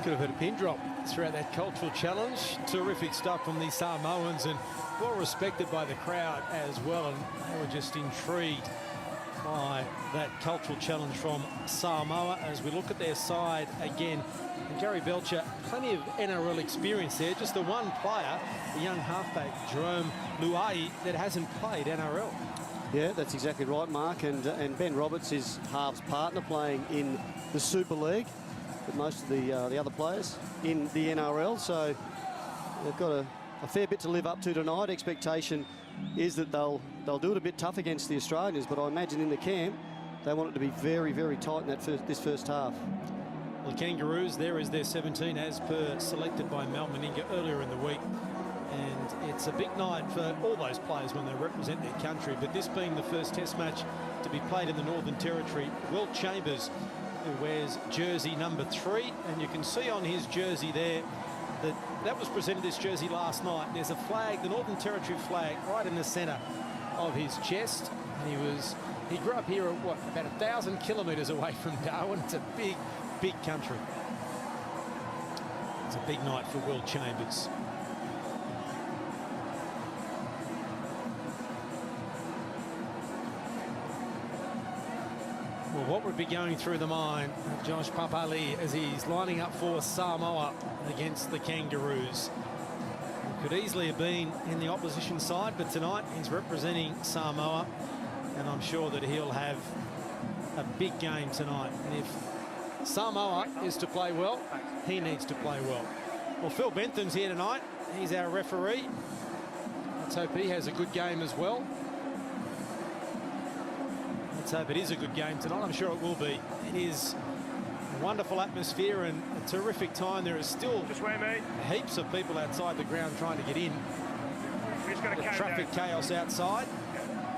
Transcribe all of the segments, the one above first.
Could have had a pin drop throughout that cultural challenge. Terrific stuff from the Samoans and well respected by the crowd as well. And they were just intrigued by that cultural challenge from Samoa. As we look at their side again, and Gary Belcher, plenty of NRL experience there. Just the one player, the young halfback Jerome Luai, that hasn't played NRL. Yeah, that's exactly right, Mark. And Ben Roberts is halves partner playing in the Super League. But most of the other players in the NRL, so they've got a fair bit to live up to tonight. Expectation is that they'll do it a bit tough against the Australians, but I imagine in the camp they want it to be very, very tight in that this first half. Well, the Kangaroos, there is their 17 as per selected by Mal Meninga earlier in the week, and it's a big night for all those players when they represent their country. But this being the first Test match to be played in the Northern Territory, Will Chambers, who wears jersey number 3, and you can see on his jersey there that was presented, this jersey, last night. There's a flag, the Northern Territory flag, right in the centre of his chest. And he grew up here, what, about 1,000 kilometres away from Darwin. It's a big, big country. It's a big night for Will Chambers. Well, what would be going through the mind of Josh Papali as he's lining up for Samoa against the Kangaroos? He could easily have been in the opposition side, but tonight he's representing Samoa, and I'm sure that he'll have a big game tonight. And if Samoa is to play well, he needs to play well. Well, Phil Bentham's here tonight. He's our referee. Let's hope he has a good game as well. Let's hope it is a good game tonight. I'm sure it will be. It is a wonderful atmosphere and a terrific time. There is still heaps of people outside the ground trying to get in. The traffic chaos outside,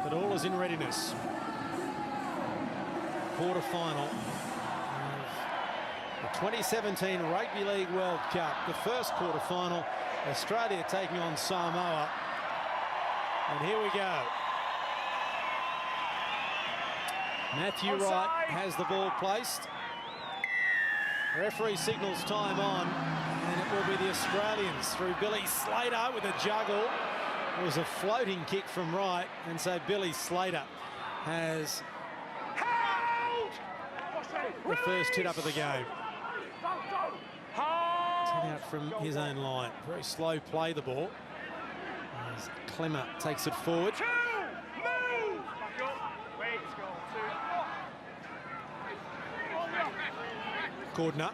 but all is in readiness. Quarter-final of the 2017 Rugby League World Cup. The first quarter-final, Australia taking on Samoa. And here we go. Matthew Wright has the ball placed. Referee signals time on, and it will be the Australians through Billy Slater with a juggle. It was a floating kick from Wright, and so Billy Slater has the first hit up of the game. 10 out from his own line. Very slow play, the ball. As Clemmer takes it forward. Gordner.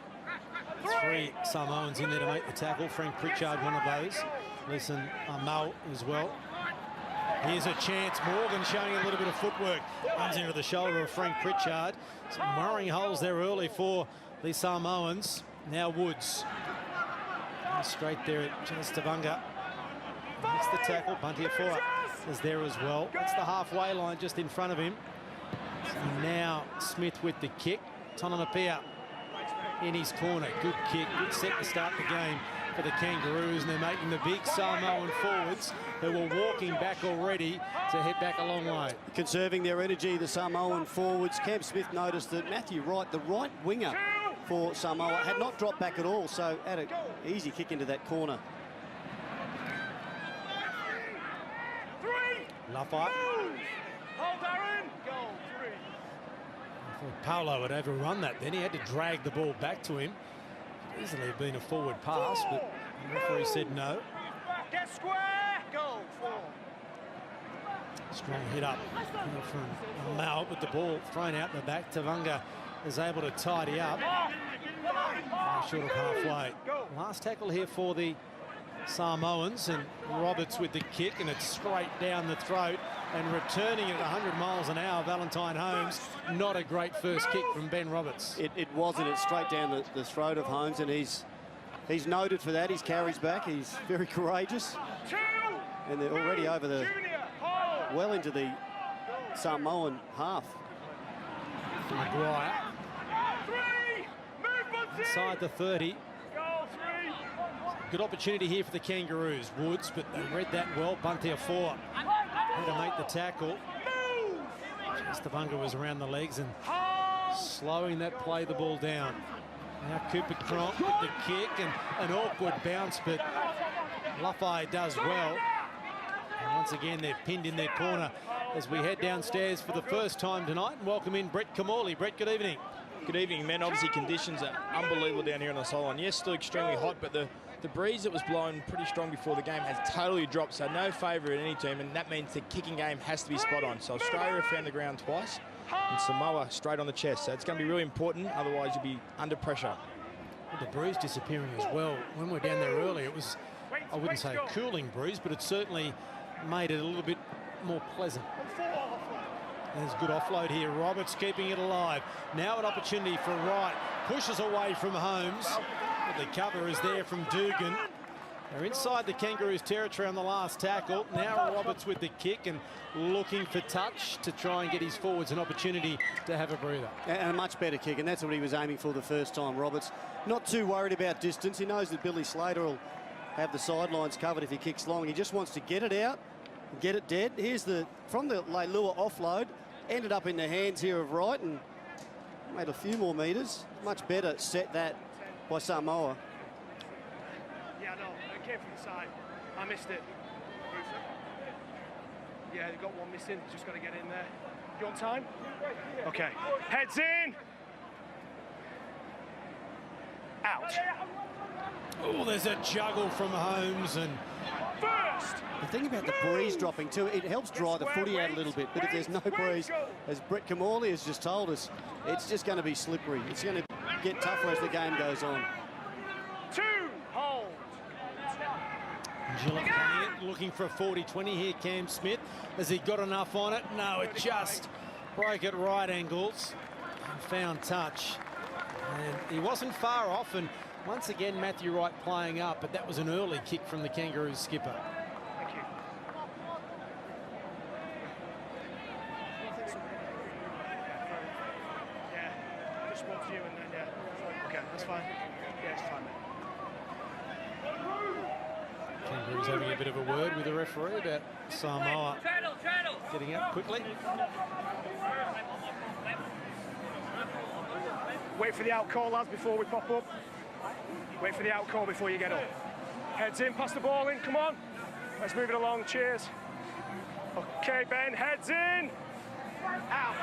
3 Samoans in there to make the tackle. Frank Pritchard, one of those. Listen, Mal as well. Here's a chance. Morgan showing a little bit of footwork. Comes into the shoulder of Frank Pritchard. Some worrying holes there early for the Samoans. Now Woods. Straight there at Tavanga. Makes the tackle. Buntiafoa is there as well. That's the halfway line just in front of him. So now Smith with the kick. Tonanapia in his corner. Good kick. Good set to start the game for the Kangaroos, and they're making the big Samoan forwards who were walking back already to head back a long way. Conserving their energy, the Samoan forwards. Cam Smith noticed that Matthew Wright, the right winger for Samoa, had not dropped back at all, so had an easy kick into that corner. Lafayette. Hold Darren. Goal 3. I thought Paolo had overrun that then. He had to drag the ball back to him. Easily have been a forward pass, but the referee said no. Get square. Goal 4. Strong hit up from Mal, with the ball thrown out the back. Tavanga is able to tidy up. Short of halfway. Last tackle here for the Samoans, and Roberts with the kick, and it's straight down the throat, and returning at 100 miles an hour, Valentine Holmes. Not a great first kick from Ben Roberts. It wasn't. It's straight down the throat of Holmes, and he's noted for that. He carries back. He's very courageous. And they're already over the, well into the Samoan half. Maguire. Inside the 30. Good opportunity here for the Kangaroos. Woods, but they read that well. Buntiafoa had to make the tackle. Tavanga was around the legs and slowing that play the ball down. Now Cooper Cronk with the kick, and an awkward bounce, but Lafayette does well. And once again, they're pinned in their corner as we head downstairs for the first time tonight and welcome in Brett Kamali. Brett, good evening. Good evening, men. Obviously, conditions are unbelievable down here on the sideline. Yes, still extremely hot, but the breeze that was blowing pretty strong before the game has totally dropped, so no favour in any team, and that means the kicking game has to be spot on. So Australia have found the ground twice, and Samoa straight on the chest. So it's going to be really important, otherwise you'll be under pressure. Well, the breeze disappearing as well. When we were down there early, it was, I wouldn't say a cooling breeze, but it certainly made it a little bit more pleasant. There's good offload here. Roberts keeping it alive. Now an opportunity for Wright. Pushes away from Holmes. But the cover is there from Dugan. They're inside the Kangaroos' territory on the last tackle. Now Roberts with the kick and looking for touch to try and get his forwards an opportunity to have a breather. And a much better kick, and that's what he was aiming for the first time. Roberts not too worried about distance. He knows that Billy Slater will have the sidelines covered if he kicks long. He just wants to get it out, get it dead. Here's from the Leilua offload. Ended up in the hands here of Wright and made a few more metres. Much better set that by Samoa. Yeah, no, it came from the side. I missed it. Yeah, they've got one missing. Just got to get in there. You on time? Okay. Heads in. Out. Oh, there's a juggle from Holmes, and First. The thing about the breeze dropping too, it helps dry the footy out a little bit, but if there's no breeze, as Brett Kamali has just told us, it's just going to be slippery. It's going to get tougher as the game goes on. 2 hold. Gillett coming in, looking for a 40-20 here, Cam Smith. Has he got enough on it? No, it just broke at right angles and found touch. And he wasn't far off, and once again, Matthew Wright playing up, but that was an early kick from the Kangaroos skipper. Thank you. Yeah, just spoke to you and then, yeah. Okay, that's fine. Yeah, it's fine, mate. Kangaroos having a bit of a word with the referee about Samoa getting up quickly. Wait for the out call, lads, before we pop up. Wait for the out call before you get up. Heads in, pass the ball in, come on. Let's move it along, cheers. Okay, Ben, heads in. Out.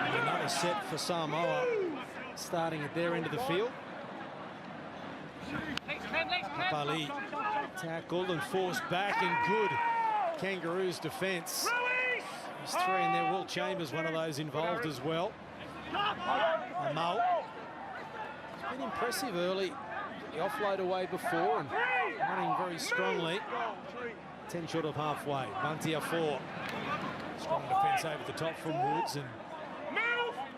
And another set for Samoa, starting at their end of the field. Papali Tackled and forced back, and good Kangaroos defence. There's three in there. Will Chambers, one of those involved as well. Mo. It's been impressive early. The offload away before and running very strongly. 10 short of halfway. Buntia 4. Strong defence over the top from Woods, and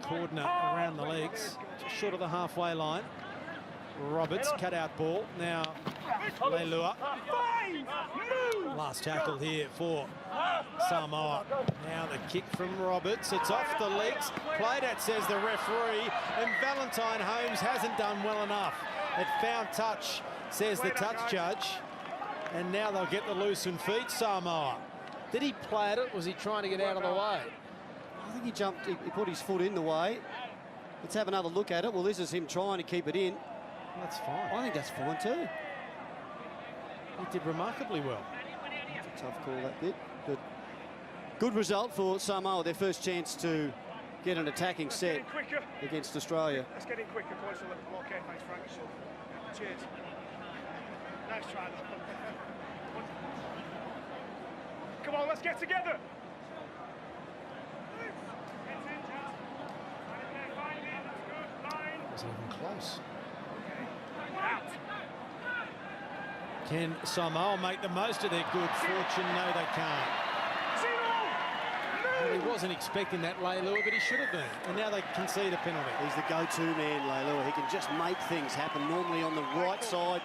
Cordner around the legs, just short of the halfway line. Roberts, cut out ball. Now Leilua. Last tackle here for Samoa. Now the kick from Roberts. It's off the legs. Played at, says the referee. And Valentine Holmes hasn't done well enough. It found touch, says the touch judge. And now they'll get the loosened feet, Samoa. Did he play at it? Was he trying to get out of the way? I think he jumped, he put his foot in the way. Let's have another look at it. Well, this is him trying to keep it in. That's fine. I think that's fine too. He did remarkably well. It's a tough call, that bit. But good result for Samoa. Their first chance to get an attacking set against Australia. Let's get in quicker, close to Liverpool. Okay, thanks, Frank. Cheers. Nice try. Come on, let's get together. Wasn't even close. Can Samoa make the most of their good fortune? No, they can't. Well, he wasn't expecting that, Leilua, but he should have been. And now they concede a penalty. He's the go-to man, Leilua. He can just make things happen. Normally on the right side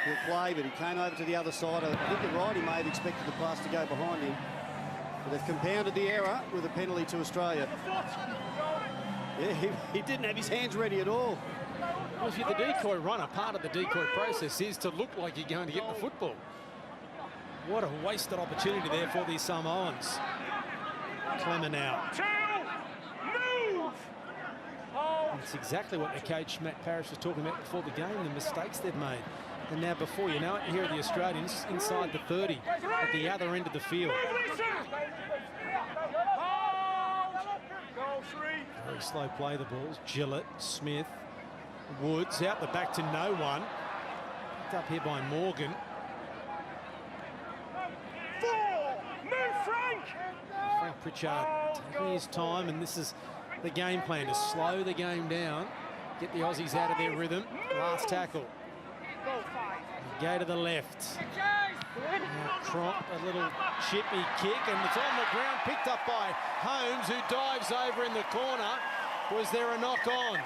he'll play, but he came over to the other side. I think you're right, he may have expected the pass to go behind him. But they've compounded the error with a penalty to Australia. Yeah, he didn't have his hands ready at all. Well, if you're the decoy runner, part of the decoy process is to look like you're going to get the football. What a wasted opportunity there for these Samoans. Clemmer now. It's exactly what the coach, Matt Parrish, was talking about before the game, the mistakes they've made. And now before you know it, here are the Australians inside the 30 at the other end of the field. Very slow play, the balls. Gillett, Smith, Woods out the back to no one. Picked up here by Morgan. Frank Pritchard taking his time, and this is the game plan, to slow the game down, get the Aussies out of their rhythm. Last tackle. Go to the left. Now Cronk, a little chippy kick, and it's on the ground, picked up by Holmes, who dives over in the corner. Was there a knock on?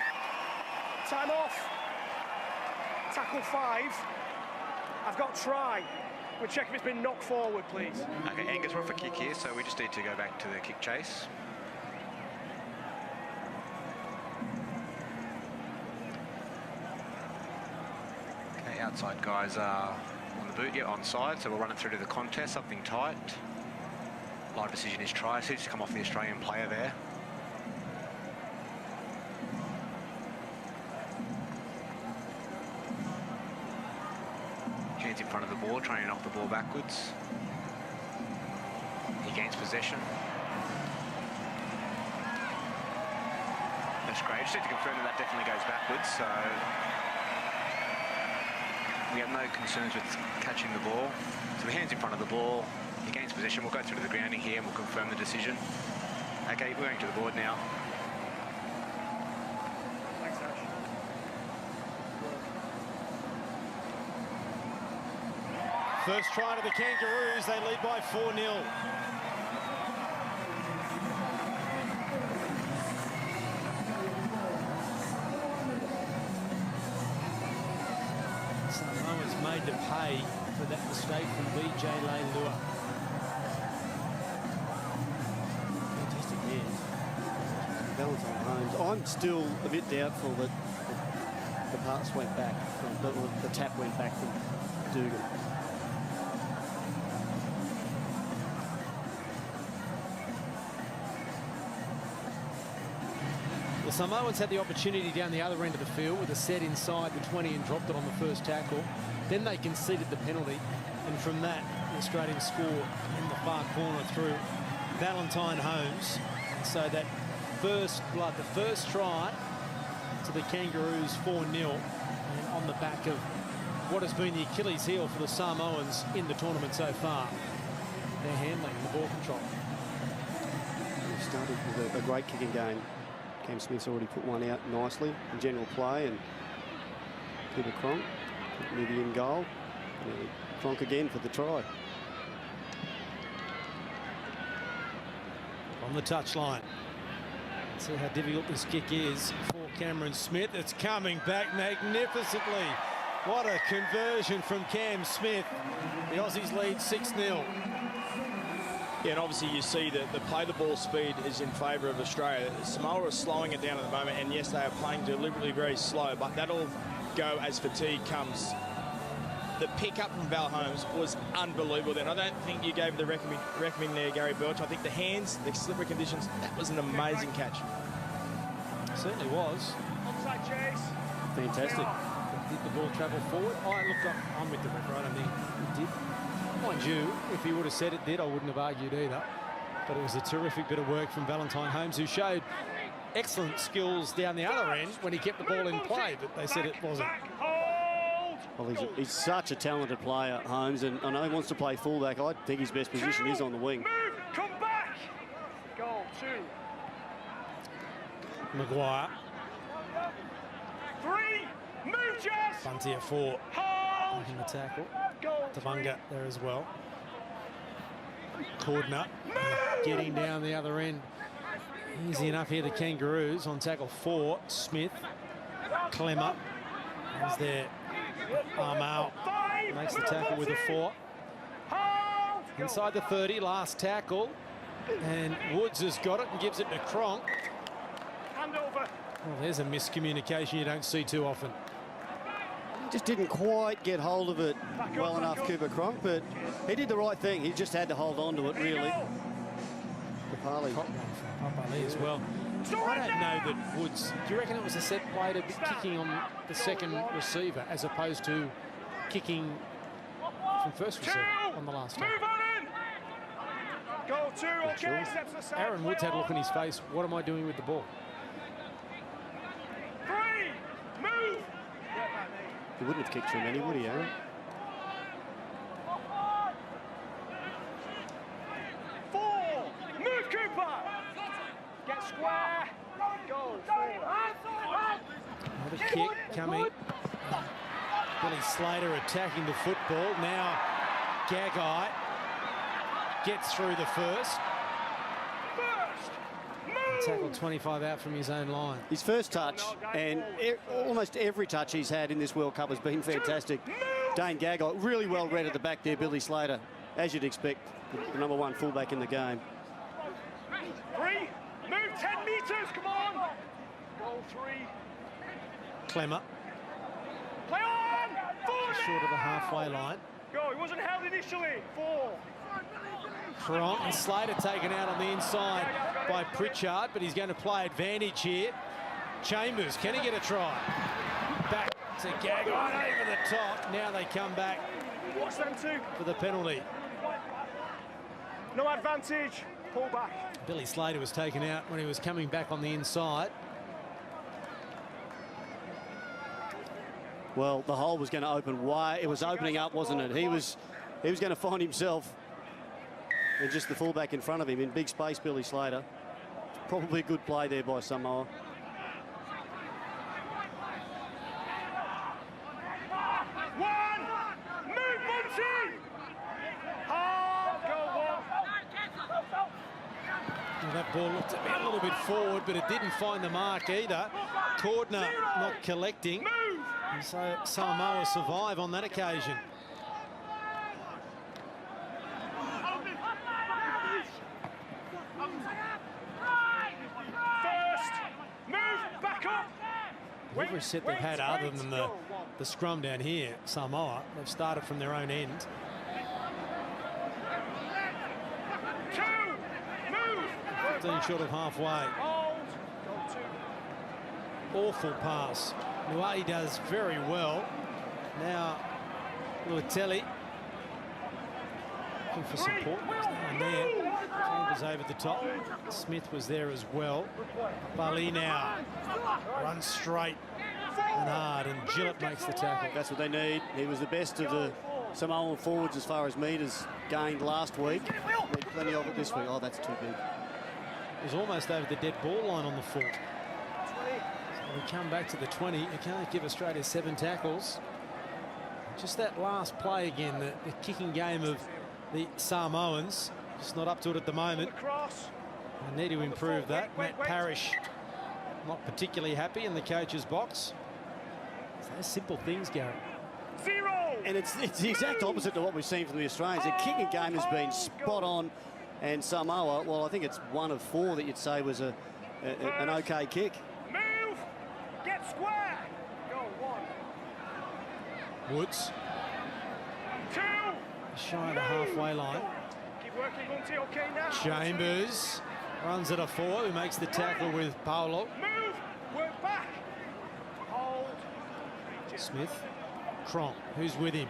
Time off. Tackle 5. I've got try. We'll check if it's been knocked forward, please. Okay, Angus, we're off a kick here, so we just need to go back to the kick chase. Okay, outside guys are on the boot, yeah, onside, so we'll run it through to the contest, something tight. Live decision is try, so just come off the Australian player there. Hands in front of the ball, trying to knock the ball backwards. He gains possession. That's great. Just need to confirm that definitely goes backwards, so we have no concerns with catching the ball. So the hands in front of the ball, he gains possession. We'll go through to the grounding here and we'll confirm the decision. Okay, we're going to the board now. First try to the Kangaroos, they lead by 4-0. Samoa's made to pay for that mistake from BJ Leilua. Fantastic hands. Valentine Holmes. I'm still a bit doubtful that the pass went back, the tap went back from Dugan. The Samoans had the opportunity down the other end of the field with a set inside the 20 and dropped it on the first tackle. Then they conceded the penalty, and from that, the Australians score in the far corner through Valentine Holmes. And so that first try to the Kangaroos, 4-0, and on the back of what has been the Achilles heel for the Samoans in the tournament so far. Their handling and the ball control. They've started with a great kicking game. Cam Smith's already put one out nicely in general play, and Peter Cronk near the in goal. And Cronk again for the try. On the touchline. See how difficult this kick is for Cameron Smith. It's coming back magnificently. What a conversion from Cam Smith. The Aussies lead 6-0. Yeah, and obviously you see that the play the ball speed is in favour of Australia. Samoa is slowing it down at the moment, and yes, they are playing deliberately very slow, but that'll go as fatigue comes. The pick up from Val Holmes was unbelievable then. I don't think you gave the recommend there, Gary Birch. I think the hands, the slippery conditions, that was an amazing catch. Certainly was. Onside chase. Fantastic. Did the ball travel forward? I'm with the referee. I don't think it did. Mind you, if he would have said it did, I wouldn't have argued either. But it was a terrific bit of work from Valentine Holmes, who showed excellent skills down the other end when he kept the ball in play, but they said it wasn't. Well, he's such a talented player, Holmes, and I know he wants to play fullback. I think his best position is on the wing. Move, come back. Goal 2. Maguire. 3. Move, Jazz. Bunty at 4. Hold. Making the tackle. Goal 3. Tabunga there as well. Cordner getting down the other end. Easy enough here, the Kangaroos on tackle 4. Smith. Clemmer. There's their arm out. Makes the tackle with a 4. Inside the 30, last tackle. And Woods has got it and gives it to Cronk. Hand over. Well, there's a miscommunication you don't see too often. Just didn't quite get hold of it well enough, Cooper Cronk, but he did the right thing. He just had to hold on to it, really. Papali. Hot one from Papali as well. I don't know that Woods... Do you reckon it was a set play to be kicking on the second receiver as opposed to kicking from first receiver on the last time? Move on in. Goal 2, okay, steps aside. Aaron Woods had a look in his face. What am I doing with the ball? 3. Move. He wouldn't have kicked too many, would he, Aaron? 4. Move, Cooper. Get square. Goal 4. Another kick coming. Billy Slater attacking the football. Now Gagai gets through the first. Tackle 25 out from his own line. His first touch, and almost every touch he's had in this World Cup has been fantastic. Dane Gagai, really well read at the back there, Billy Slater, as you'd expect, the number 1 fullback in the game. 3. Move 10 metres, come on. Goal 3. Clemmer. Play on. 4 Short of the halfway line. Go, he wasn't held initially. 4. Cronk and Slater taken out on the inside by Pritchard, but he's going to play advantage here. Chambers, can he get a try? Back to Gagai over the top. Now they come back Watch them 2. for the penalty. No advantage. Pull back. Billy Slater was taken out when he was coming back on the inside. Well, the hole was going to open wide. It was opening up, wasn't it? He was going to find himself and just the fullback in front of him in big space, Billy Slater. Probably a good play there by Samoa. That ball looked a little bit forward, but it didn't find the mark either. Cordner not collecting. And so Samoa survive on that occasion. First, move back up. Every set they've had other than the scrum down here, Samoa, they've started from their own end. 15 short of halfway. Awful pass. Nuai does very well. Now Luatelli looking for support. There's no one there. Chambers over the top. Smith was there as well. Bali now runs straight and hard, and Gillett makes the tackle. That's what they need. He was the best of the Samoan forwards as far as metres gained last week. Need plenty of it this week. Oh, that's too big. It was almost over the dead ball line on the foot. So we come back to the 20. You can't give Australia 7 tackles. Just that last play again, the kicking game of the Samoans. Just not up to it at the moment. I need to improve that. Matt Parrish not particularly happy in the coach's box. It's those simple things, Gary. And it's the exact opposite to what we've seen from the Australians. Their kicking game has been spot on, and Samoa, well, I think it's 1 of 4 that you'd say was an okay kick. Move! Get square! Go, 1. Woods. 2! Shy of the halfway line. Keep working, Bunty, okay now. Chambers runs at a 4, who makes the tackle with Paolo. Move! Work back! Hold. Smith. Cronk, who's with him.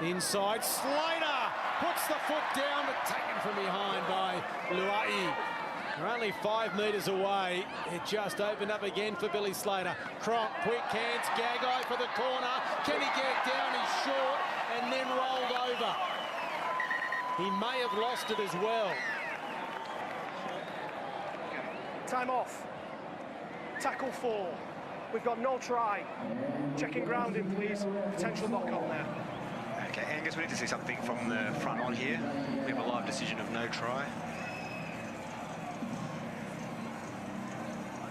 Inside, Slater puts the foot down, but taken from behind by Luai. They're only 5 metres away. It just opened up again for Billy Slater. Cronk, quick hands, Gagai for the corner. Can he get it down? He's short and then rolled over. He may have lost it as well. Time off. Tackle 4. We've got no try. Checking grounding, please. Potential knock-on there. Okay, Angus, we need to see something from the front on here. We have a live decision of no try.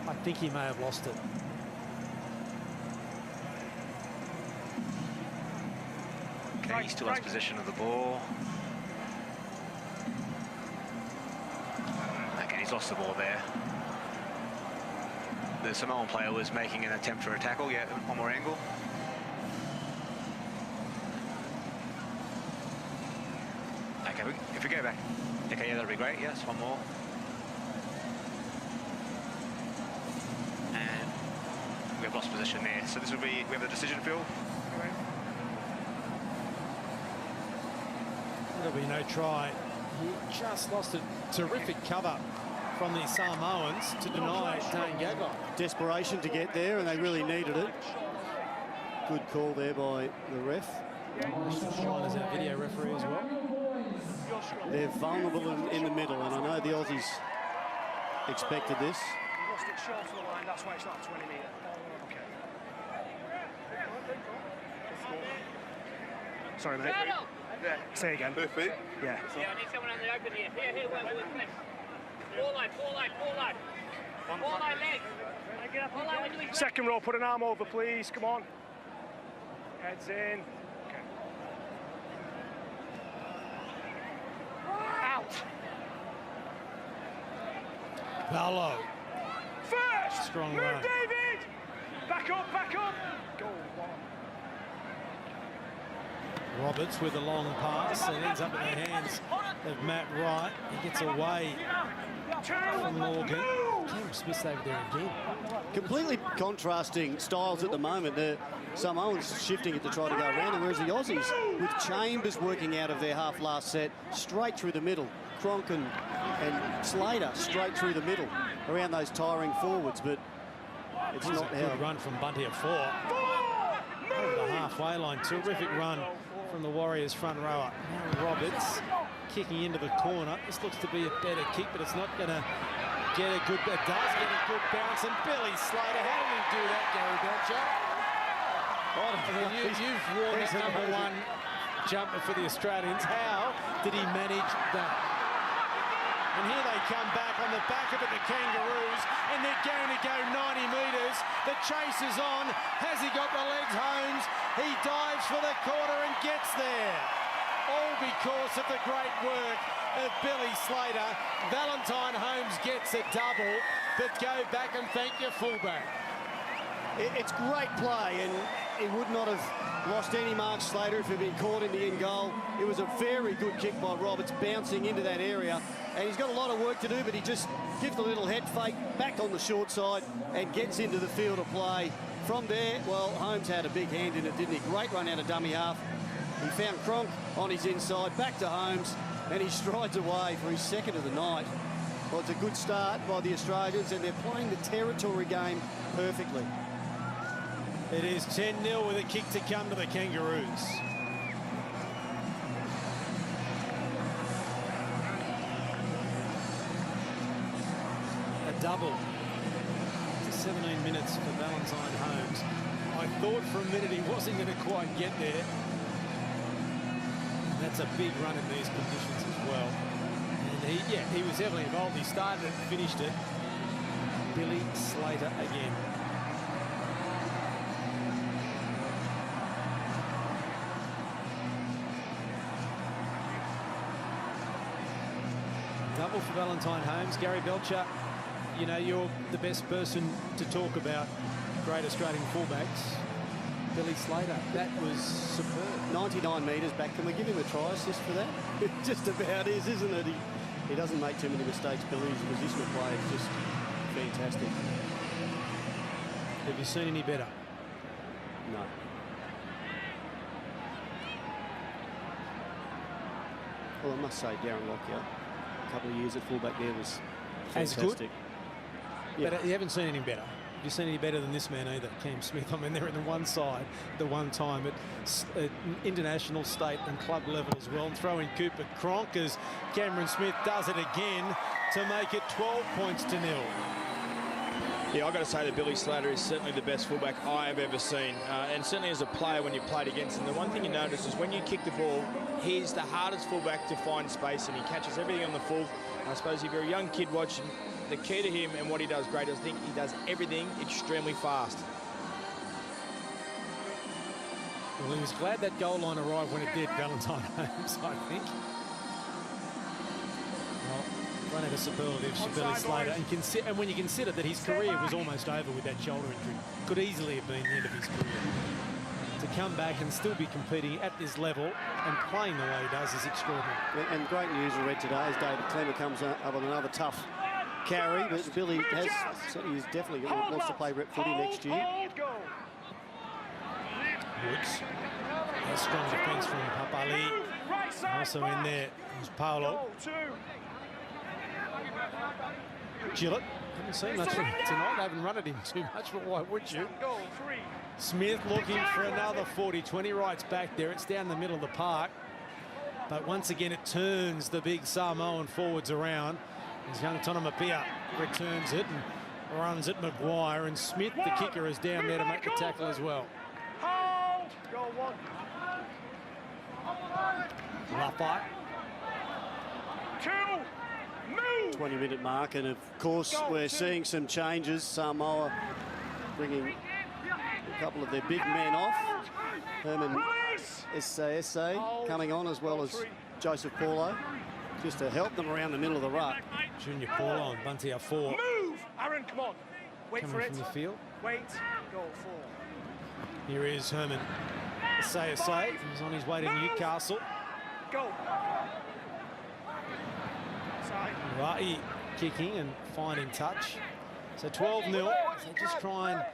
I think he may have lost it. Okay, he still has possession of the ball. Okay, he's lost the ball there. The Samoan player was making an attempt for a tackle. Yeah, one more angle. Okay, if we go back. Okay, yeah, that'll be great. Yes, one more. And we've lost position there. So this will be, we have the decision, Phil. There'll be no try. He just lost a terrific cover from the Samoans to deny Dane Gagai. Desperation to get there, and they really needed it. Good call there by the ref. Sean is our video referee as well. They're vulnerable in the middle, and I know the Aussies expected this. You lost it short of the line, that's why it's not 20 metre. Okay. Sorry, mate. Say again. Perfect. Yeah. Yeah, I need someone on the open here. Here, wait. Four line. Four line leg. Second row, put an arm over, please. Come on. Heads in. Okay. Out. Paolo. First. Strong Move, run. David. Back up. Go, 1. Roberts with a long pass, and ends up in the hands of Matt Wright. He gets away from Morgan. Cam Smith's over there again. Completely contrasting styles at the moment. The Samoans shifting it to try to go around them, whereas the Aussies, with Chambers working out of their half last set, straight through the middle. Cronk and Slater straight through the middle, around those tiring forwards, but it's That's not a good how. run from Bunty at 4. Over the halfway line, terrific run from the Warriors front rower. Now Roberts kicking into the corner. This looks to be a better kick, but it's not going to get a good... It does get a good bounce, and Billy Slater. How did he do that, Gary Belcher? You've worn that #1 jumper for the Australians. How did he manage that? And here they come back on the back of it, the Kangaroos, and they're going to go 90 metres. The chase is on. Has he got the legs, Holmes? He dives for the corner and gets there. All because of the great work of Billy Slater. Valentine Holmes gets a double, but go back and thank your fullback. It's great play, and he would not have lost any mark, Slater, if he'd been caught in the end goal. It was a very good kick by Roberts, bouncing into that area. And he's got a lot of work to do, but he just gives a little head fake back on the short side and gets into the field of play. From there, well, Holmes had a big hand in it, didn't he? Great run out of dummy half. He found Cronk on his inside, back to Holmes, and he strides away for his second of the night. Well, it's a good start by the Australians, and they're playing the territory game perfectly. It is 10-0 with a kick to come to the Kangaroos. A double. 17 minutes for Valentine Holmes. I thought for a minute he wasn't going to quite get there. And that's a big run in these conditions as well. And he was heavily involved. He started it and finished it. Billy Slater again. Double for Valentine Holmes. Gary Belcher, you know, you're the best person to talk about great Australian fullbacks. Billy Slater, that was superb. 99 metres back. Can we give him a try assist for that? It just about is, isn't it? He doesn't make too many mistakes. Billy's positional play is just fantastic. Have you seen any better? No. Well, I must say, Darren Lockyer, a couple of years at fullback there was fantastic. As good? Yeah. But you haven't seen any better. Have you seen any better than this man either, Cam Smith? I mean, they're in the one side, the one time at international, state and club level as well. And throw in Cooper Cronk as Cameron Smith does it again to make it 12 points to 0. Yeah, I've got to say that Billy Slater is certainly the best fullback I have ever seen. And certainly as a player when you played against him, the one thing you notice is when you kick the ball, he's the hardest fullback to find space and he catches everything on the full. And I suppose if you're a young kid watching, the key to him and what he does great, I think he does everything extremely fast. Well, he was glad that goal line arrived when it did, Valentine Holmes, I think. Well, run out of superlatives for Billy Slater. And when you consider that his career was almost over with that shoulder injury, could easily have been the end of his career. To come back and still be competing at this level and playing the way he does is extraordinary. And great news I read today as David Clemmer comes up on another tough carry, but Billy he's definitely wants to play rep footy next year. Woods. A strong defence from Papali. Also in there is Paolo. Gillett. Haven't seen much of him tonight. They haven't run at him too much, but why would you? Smith looking for another 40-20 rights back there. It's down the middle of the park. But once again, it turns the big Samoan forwards around. As young Tonomapia returns it and runs at Maguire, and Smith, the kicker, is down there to make the tackle as well. Lafayette. 20-minute mark, and of course we're seeing some changes. Samoa bringing a couple of their big men off. Herman Sa coming on, as well as Joseph Paulo, just to help them around the middle of the ruck. Junior Paulo and Bunty are 4. Move! Aaron, come on. Wait coming for it. From the field. Wait. Go 4. Here is Herman Sa. He's on his way to Newcastle. Go. Rai kicking and finding touch. So 12-0. They just try and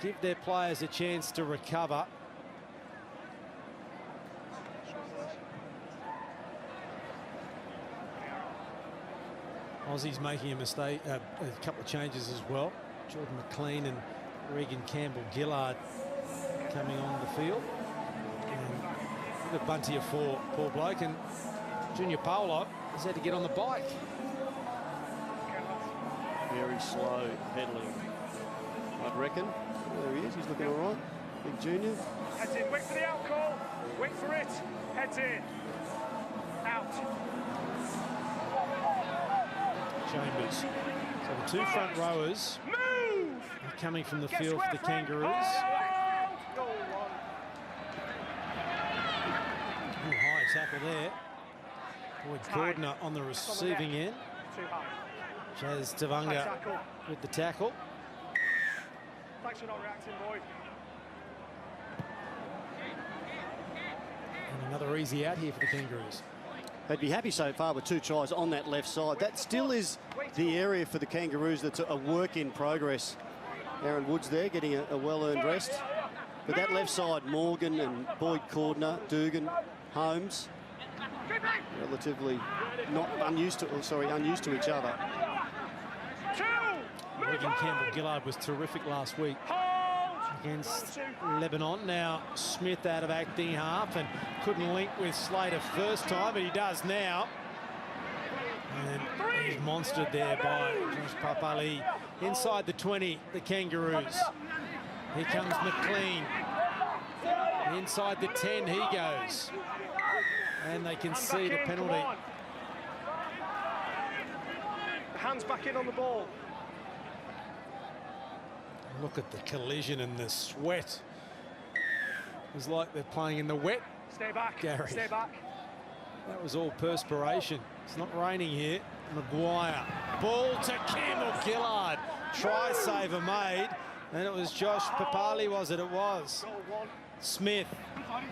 give their players a chance to recover. Aussies making a mistake, a couple of changes as well. Jordan McLean and Regan Campbell-Gillard coming on the field. And the Bunty of 4, poor bloke, and Junior Paulo has had to get on the bike. Very slow pedaling, I'd reckon. There he is, he's looking all right. Big Junior. Heads in, wait for the out call. Wait for it. Heads in. Out. Chambers. So the 2 front rowers are coming from the field for the Kangaroos. Ooh, high tackle there. Boyd Cordner on the receiving end. Jazz Tavanga with the tackle. Thanks for not reacting, Boyd. And another easy out here for the Kangaroos. They'd be happy so far with 2 tries on that left side. That still is the area for the Kangaroos that's a work in progress. Aaron Woods there getting a well-earned rest. But that left side, Morgan and Boyd Cordner, Dugan, Holmes, relatively not unused to each other. Regan Campbell-Gillard was terrific last week. against Lebanon. Now Smith out of acting half and couldn't link with Slater first time, but he does now. And he's monstered there by Josh Papali. Inside the 20, the Kangaroos. Here comes McLean. Inside the 10 he goes. And they concede a penalty. Hands back in on the ball. Look at the collision and the sweat. It's like they're playing in the wet. Stay back, Gary. stay back. That was all perspiration. It's not raining here. Maguire. Ball to Campbell Gillard. Try saver made. And it was Josh Papali, was it? It was. Smith.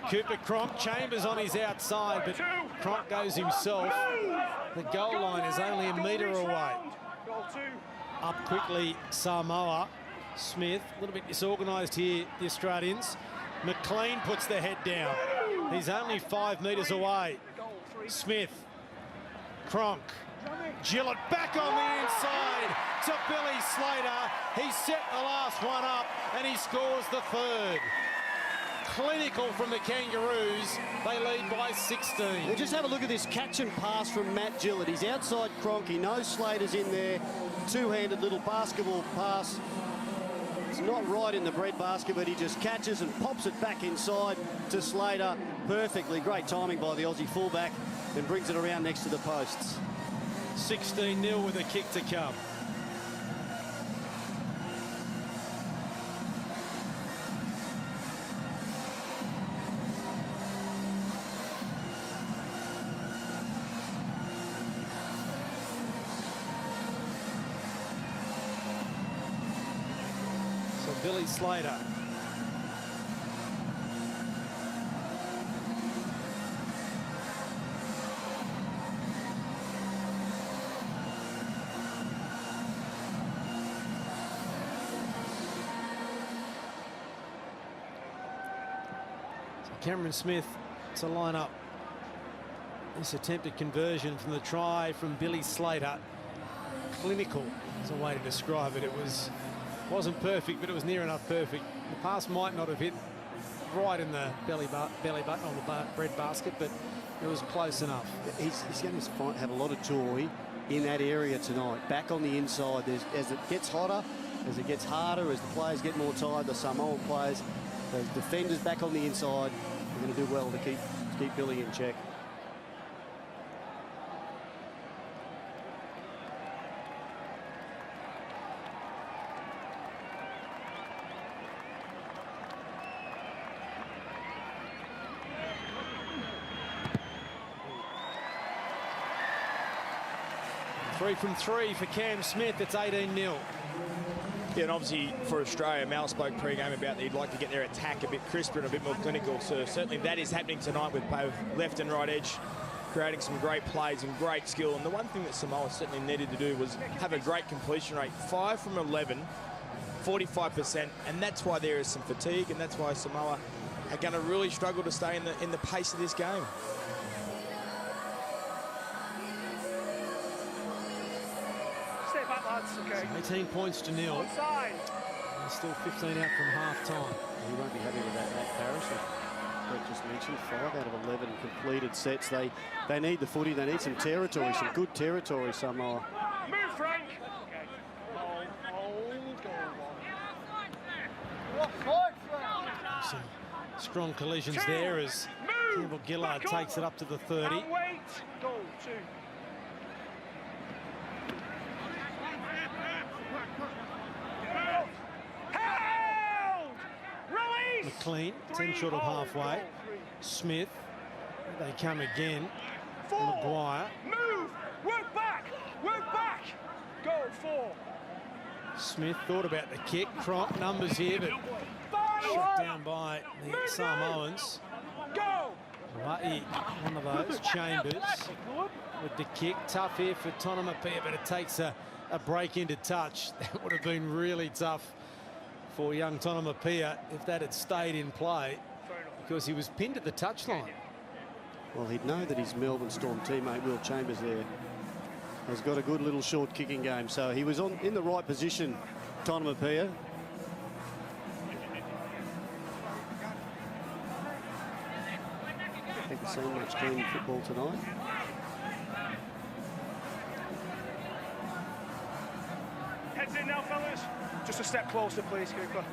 Cooper Cronk. Chambers on his outside, but Cronk goes himself. The goal line is only a metre away. Up quickly, Samoa. Smith, a little bit disorganised here, the Australians. McLean puts the head down. He's only 5 metres away. Smith. Cronk. Gillett back on the inside to Billy Slater. He set the last one up and he scores the third. Clinical from the Kangaroos. They lead by 16. Now just have a look at this catch and pass from Matt Gillett. He's outside Cronk. He knows Slater's in there. Two-handed little basketball pass. It's not right in the breadbasket, but he just catches and pops it back inside to Slater perfectly. Great timing by the Aussie fullback and brings it around next to the posts. 16-0 with a kick to come. So Billy Slater. Cameron Smith to line up this attempted conversion from the try from Billy Slater. Clinical is a way to describe it. It wasn't perfect, but it was near enough perfect. The pass might not have hit right in the belly button on the bread basket, but it was close enough. He's going to have a lot of joy in that area tonight. Back on the inside, as it gets hotter, as it gets harder, as the players get more tired, the Samoan players, the defenders back on the inside, are going to do well to keep Billy in check. Three from three for Cam Smith. It's 18-0. Yeah, and obviously for Australia, Mal spoke pre-game about that he'd like to get their attack a bit crisper and a bit more clinical. So certainly that is happening tonight with both left and right edge, creating some great plays and great skill. And the one thing that Samoa certainly needed to do was have a great completion rate. 5 from 11, 45%, and that's why there is some fatigue, and that's why Samoa are going to really struggle to stay in the pace of this game. Stay back, lads. Okay. 18 points to nil. Onside. There's still 15 out from half-time. He won't be happy with that, Matt Parrish. Brett just mentioned 5 out of 11 completed sets. They need the footy. They need some territory, some good territory, Samoa. Move, Frank. Okay. Some strong collisions there as Campbell Gillard takes it up to the 30. And wait. Goal 2. Held. Release. McLean, 10 short of halfway. Smith, they come again. 4. Maguire. Move. Work back. Work back. Goal 4. Smith thought about the kick. Cronk numbers here, but shot down by the Samoans. Go. Lucky, one of those. Chambers with the kick. Tough here for Tonomapia, but it takes a break into touch. That would have been really tough for young Tonomapia if that had stayed in play, because he was pinned at the touchline. Well, he'd know that his Melbourne Storm teammate, Will Chambers, there has got a good little short kicking game. So he was in the right position, Tonomapia. seen much clean football tonight. Heads in now, fellas. Just a step closer, please, keeper.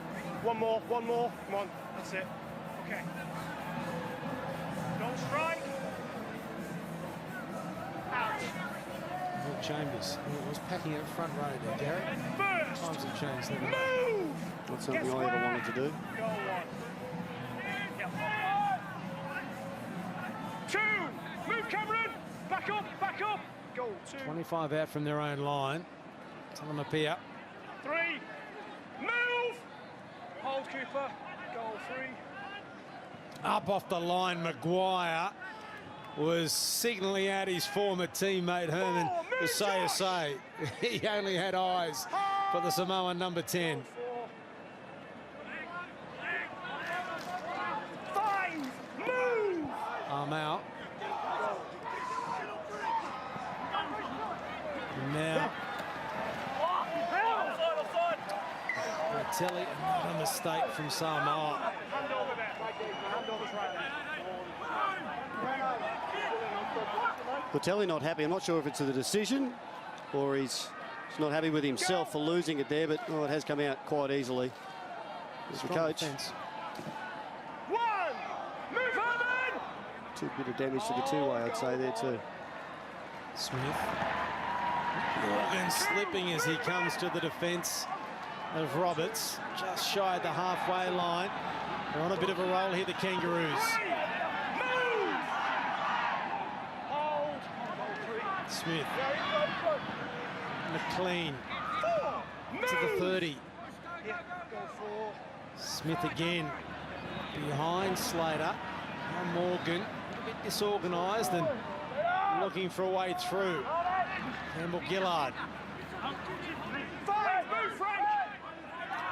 One more, one more. Come on, that's it. Okay. Don't strike. Out. Will Chambers was packing up front row there, Gary. First. Times have changed. Move. Not something I ever wanted to do. Go on. Yep. 2. Move, Cameron. Back up, back up. Go 2. 25 out from their own line. Tell them up here. 3. Move. Hold, Cooper. Goal 3. Up off the line, Maguire was signalling out his former teammate Herman say. He only had eyes for the Samoan number 10. 5. Move. I'm out. And now Telly, another mistake from Samoa. Hand over there. Hand over's right there. Telly not happy. I'm not sure if it's the decision or he's not happy with himself for losing it there, but oh, it has come out quite easily. As the coach. Defense. 1. Move, Herman. Took a bit of damage to the two-way, I'd say, there too. Smith. Morgan slipping as he comes to the defence of Roberts, just shy of the halfway line. They're on a bit of a roll here, the Kangaroos. Move. Hold. Smith. McLean 4. to the 30. Yeah, go 4. Smith again behind Slater. Now Morgan, a bit disorganised and looking for a way through. Campbell Gillard. 5. Move, Frank.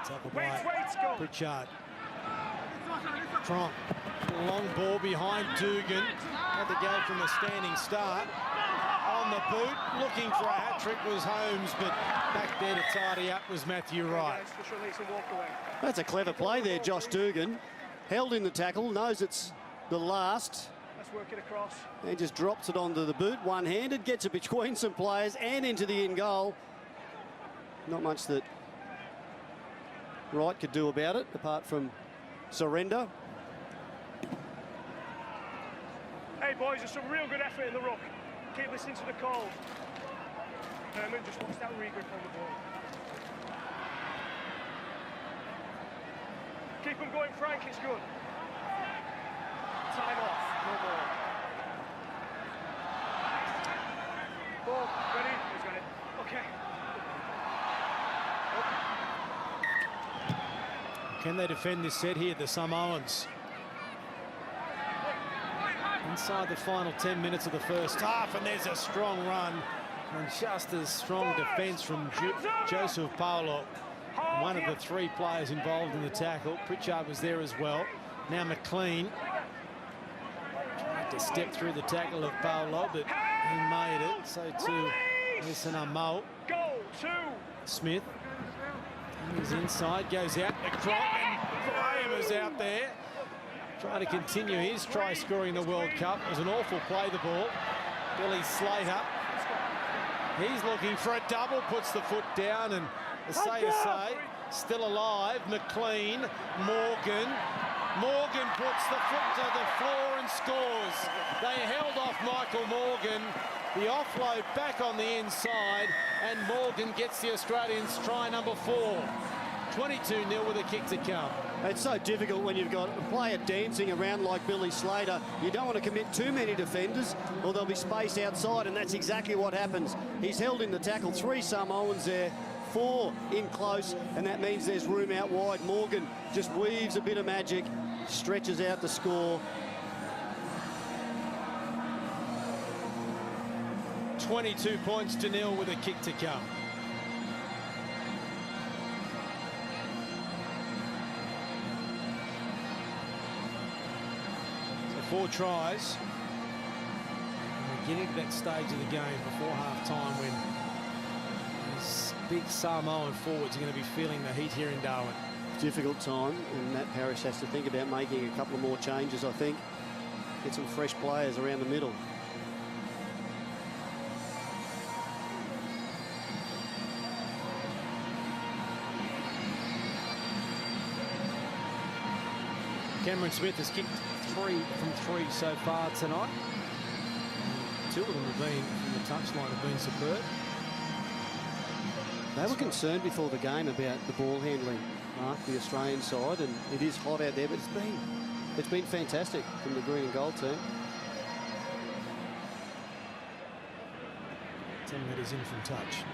Tackle Wait, by go. Pritchard. Tronk. Long ball behind Dugan. Had to go from a standing start. On the boot, looking for a hat-trick was Holmes, but back there to tidy up was Matthew Wright. That's a clever play there, Josh Dugan. Held in the tackle, knows it's the last. Let's work it across. And just drops it onto the boot, one-handed, gets it between some players and into the in-goal. Not much that Wright could do about it, apart from surrender. Hey, boys, there's some real good effort in the ruck. Keep listening to the calls. Herman just wants that regrip on the ball. Keep them going, Frank, it's good. Time off, no ball. Ball, ready? He's got it. Okay. Can they defend this set here, the Samoans? Inside the final 10 minutes of the first half, and there's a strong run and just as strong defence from Joseph Paulo, one of the 3 players involved in the tackle. Pritchard was there as well. Now McLean tried to step through the tackle of Paulo, but he made it. So too Mason Amo. Goal 2. Smith. He's inside, goes out to Cronk, and Graham is out there. Trying to continue his try scoring the World Cup. It was an awful play, the ball. Billy Slater. He's looking for a double, puts the foot down, and Asay still alive. McLean, Morgan. Morgan puts the foot to the floor and scores. They held off Michael Morgan. The offload back on the inside, and Morgan gets the Australians try number 4. 22-0 with a kick to come. It's so difficult when you've got a player dancing around like Billy Slater. You don't want to commit too many defenders or there'll be space outside, and that's exactly what happens. He's held in the tackle. 3 Samoans there, 4 in close, and that means there's room out wide. Morgan just weaves a bit of magic, stretches out the score. 22 points to 0 with a kick to come. So 4 tries. And we're getting to that stage of the game before half-time when these big Samoan forwards are going to be feeling the heat here in Darwin. Difficult time, and Matt Parrish has to think about making a couple of more changes, I think. get some fresh players around the middle. Cameron Smith has kicked 3 from 3 so far tonight. 2 of them have been from the touchline, have been superb. They were concerned before the game about the ball handling, Mark, the Australian side, and it is hot out there, but it's been fantastic from the green and gold team. 10 metres in from touch.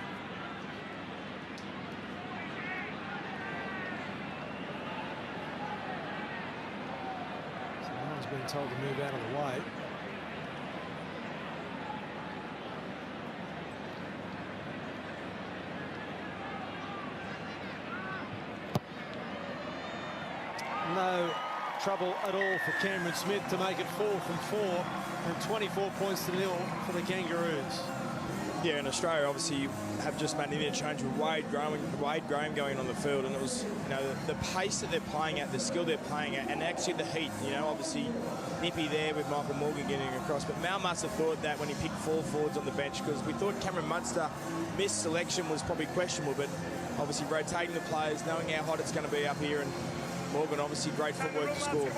Samoa's been told to move out of the way. No trouble at all for Cameron Smith to make it 4 from 4 and 24 points to 0 for the Kangaroos. Yeah, in Australia, obviously, have just made an interchange with Wade Graham going on the field, and it was, you know, the pace that they're playing at, the skill they're playing at, and actually the heat. You know, obviously, nippy there with Michael Morgan getting across, but Mal must have thought that when he picked 4 forwards on the bench, because we thought Cameron Munster missed selection was probably questionable, but obviously rotating the players, knowing how hot it's going to be up here, and Morgan obviously great footwork to score.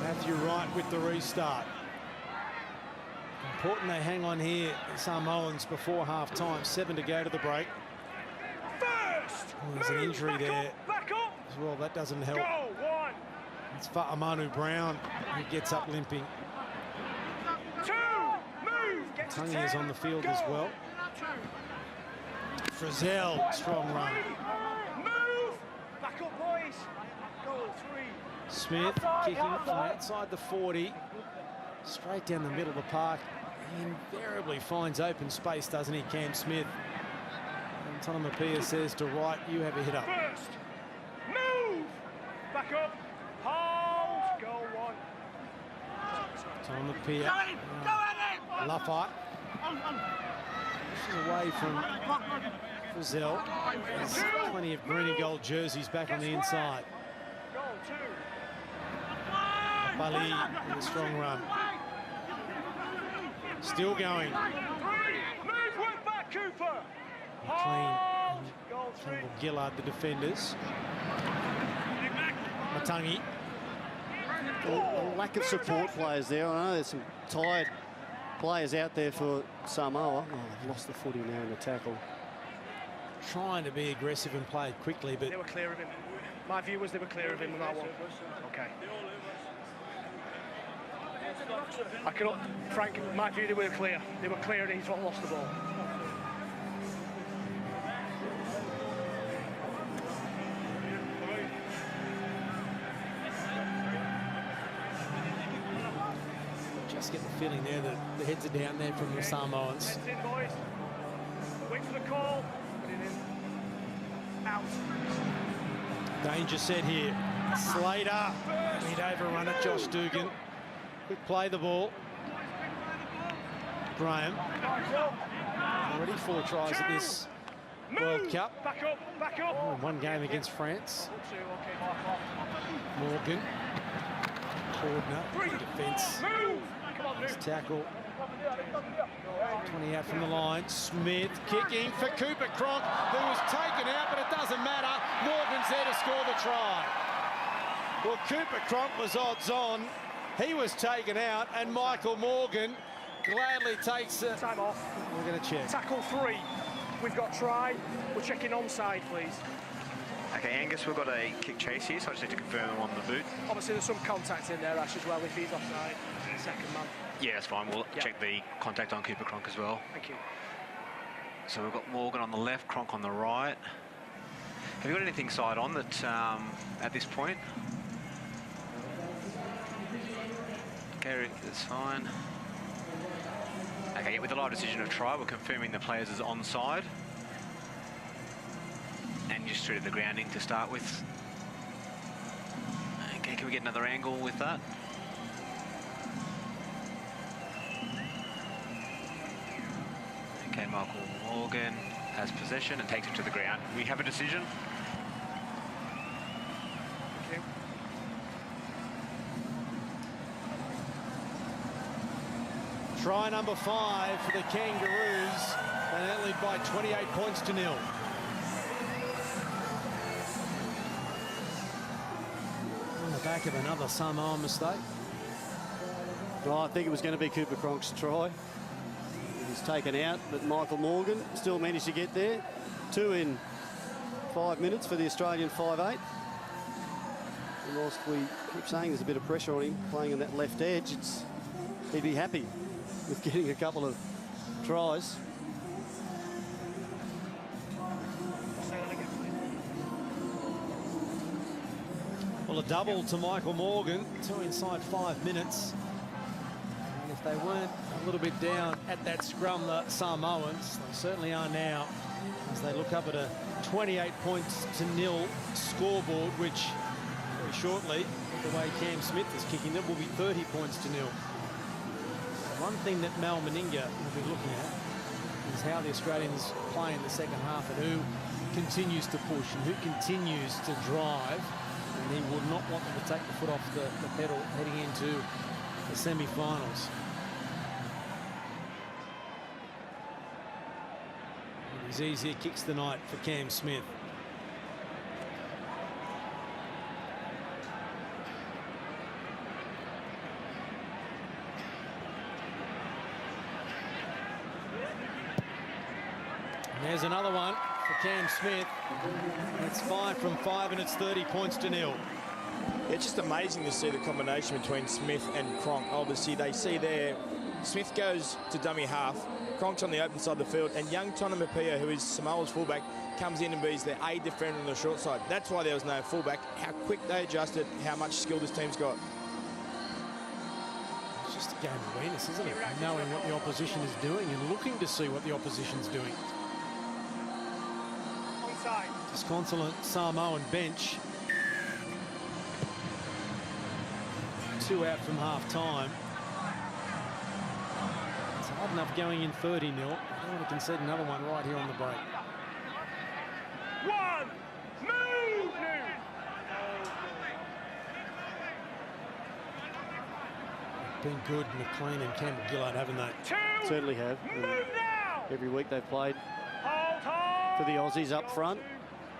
Matthew Wright with the restart. Important they hang on here, Samoans, before half-time. 7 to go to the break. There's an injury there as well. That doesn't help. It's Fa'amanu Brown who gets up limping. Tungi is on the field as well. Frizzell, strong run. Move! Back up, boys. Goal 3. Smith kicking from outside the 40, straight down the middle of the park. He invariably finds open space, doesn't he, Cam Smith? And Tonamapia says to Wright, you have a hit up. First. Move! Back up. Hold. Goal 1. Tonamapia. Lafayette. Pushes away from Frizzell. There's plenty of green and gold jerseys back on the inside. Goal 2. Bali with a strong run. Still going. 3. Move, work back, Cooper. McLean Goal 3. and Gillard, the defenders. Matangi. A lack of support players there. I know there's some tired players out there for Samoa. Oh, they've lost the footy now in the tackle. Trying to be aggressive and play it quickly, but They were clear of him. My view was they were clear of him on that one. Okay. Frank, my view, they were clear. They were clear and he's lost the ball. just get the feeling there that the heads are down there from the Samoans. Heads in, boys. Wait for the call. Put it in. Out. Danger set here. Slater. He'd overrun it. Josh Dugan. Quick play the ball. Graham. Already 4 tries at this World Cup. Back up, back up. Oh, one game against France. Morgan. Cordner. Defence. Nice tackle. 20 out from the line. Smith kicking for Cooper Cronk, who was taken out, but it doesn't matter. Morgan's there to score the try. Well, Cooper Cronk was odds on. He was taken out, and Michael Morgan gladly takes it. Time off. We're going to check. Tackle 3. We've got try. We're checking onside, please. Okay, Angus, we've got a kick chase here, so I just need to confirm them on the boot. Obviously, there's some contact in there, Ash, as well, if he's offside. Second man. Yeah, that's fine. We'll check the contact on Cooper Cronk as well. Thank you. So we've got Morgan on the left, Cronk on the right. Have you got anything side on that at this point? Okay, that's fine. Okay, with the live decision of try, we're confirming the players as onside. And just treated the grounding to start with. Okay, can we get another angle with that? Okay, Michael Morgan. has possession and takes it to the ground. We have a decision. Thank you. Try number 5 for the Kangaroos. They now lead by 28 points to 0. On the back of another Samoa mistake. Well, I think it was going to be Cooper Cronk's try. He's taken out, but Michael Morgan still managed to get there. 2 in 5 minutes for the Australian 5'8". And whilst we keep saying there's a bit of pressure on him playing on that left edge, he'd be happy with getting a couple of tries. Well, a double to Michael Morgan, 2 inside 5 minutes. And if they weren't a little bit down at that scrum, the Samoans, they certainly are now, as they look up at a 28 points to 0 scoreboard, which very shortly, with the way Cam Smith is kicking them, will be 30 points to 0. One thing that Mal Meninga will be looking at is how the Australians play in the second half and who continues to push and who continues to drive. And he would not want them to take the foot off the pedal heading into the semi-finals. His easier kicks tonight for Cam Smith. There's another one for Cam Smith. It's 5 from 5 and it's 30 points to 0. It's just amazing to see the combination between Smith and Cronk. Obviously, they see there, Smith goes to dummy half, Cronk's on the open side of the field, and young Tonamapia, who is Samoa's fullback, comes in and be their aid defender on the short side. That's why there was no fullback. How quick they adjusted, how much skill this team's got. It's just a game of awareness, isn't it? Knowing what the opposition is doing and looking to see what the opposition's doing. Disconsolate Samoan bench. 2 out from half-time. It's hard enough going in 30-0. I don't want to concede another one right here on the break. One, move! Been good, McLean and Campbell Gillard, haven't they? Two, Certainly have. move now! Every week they've played Hold. for the Aussies up front,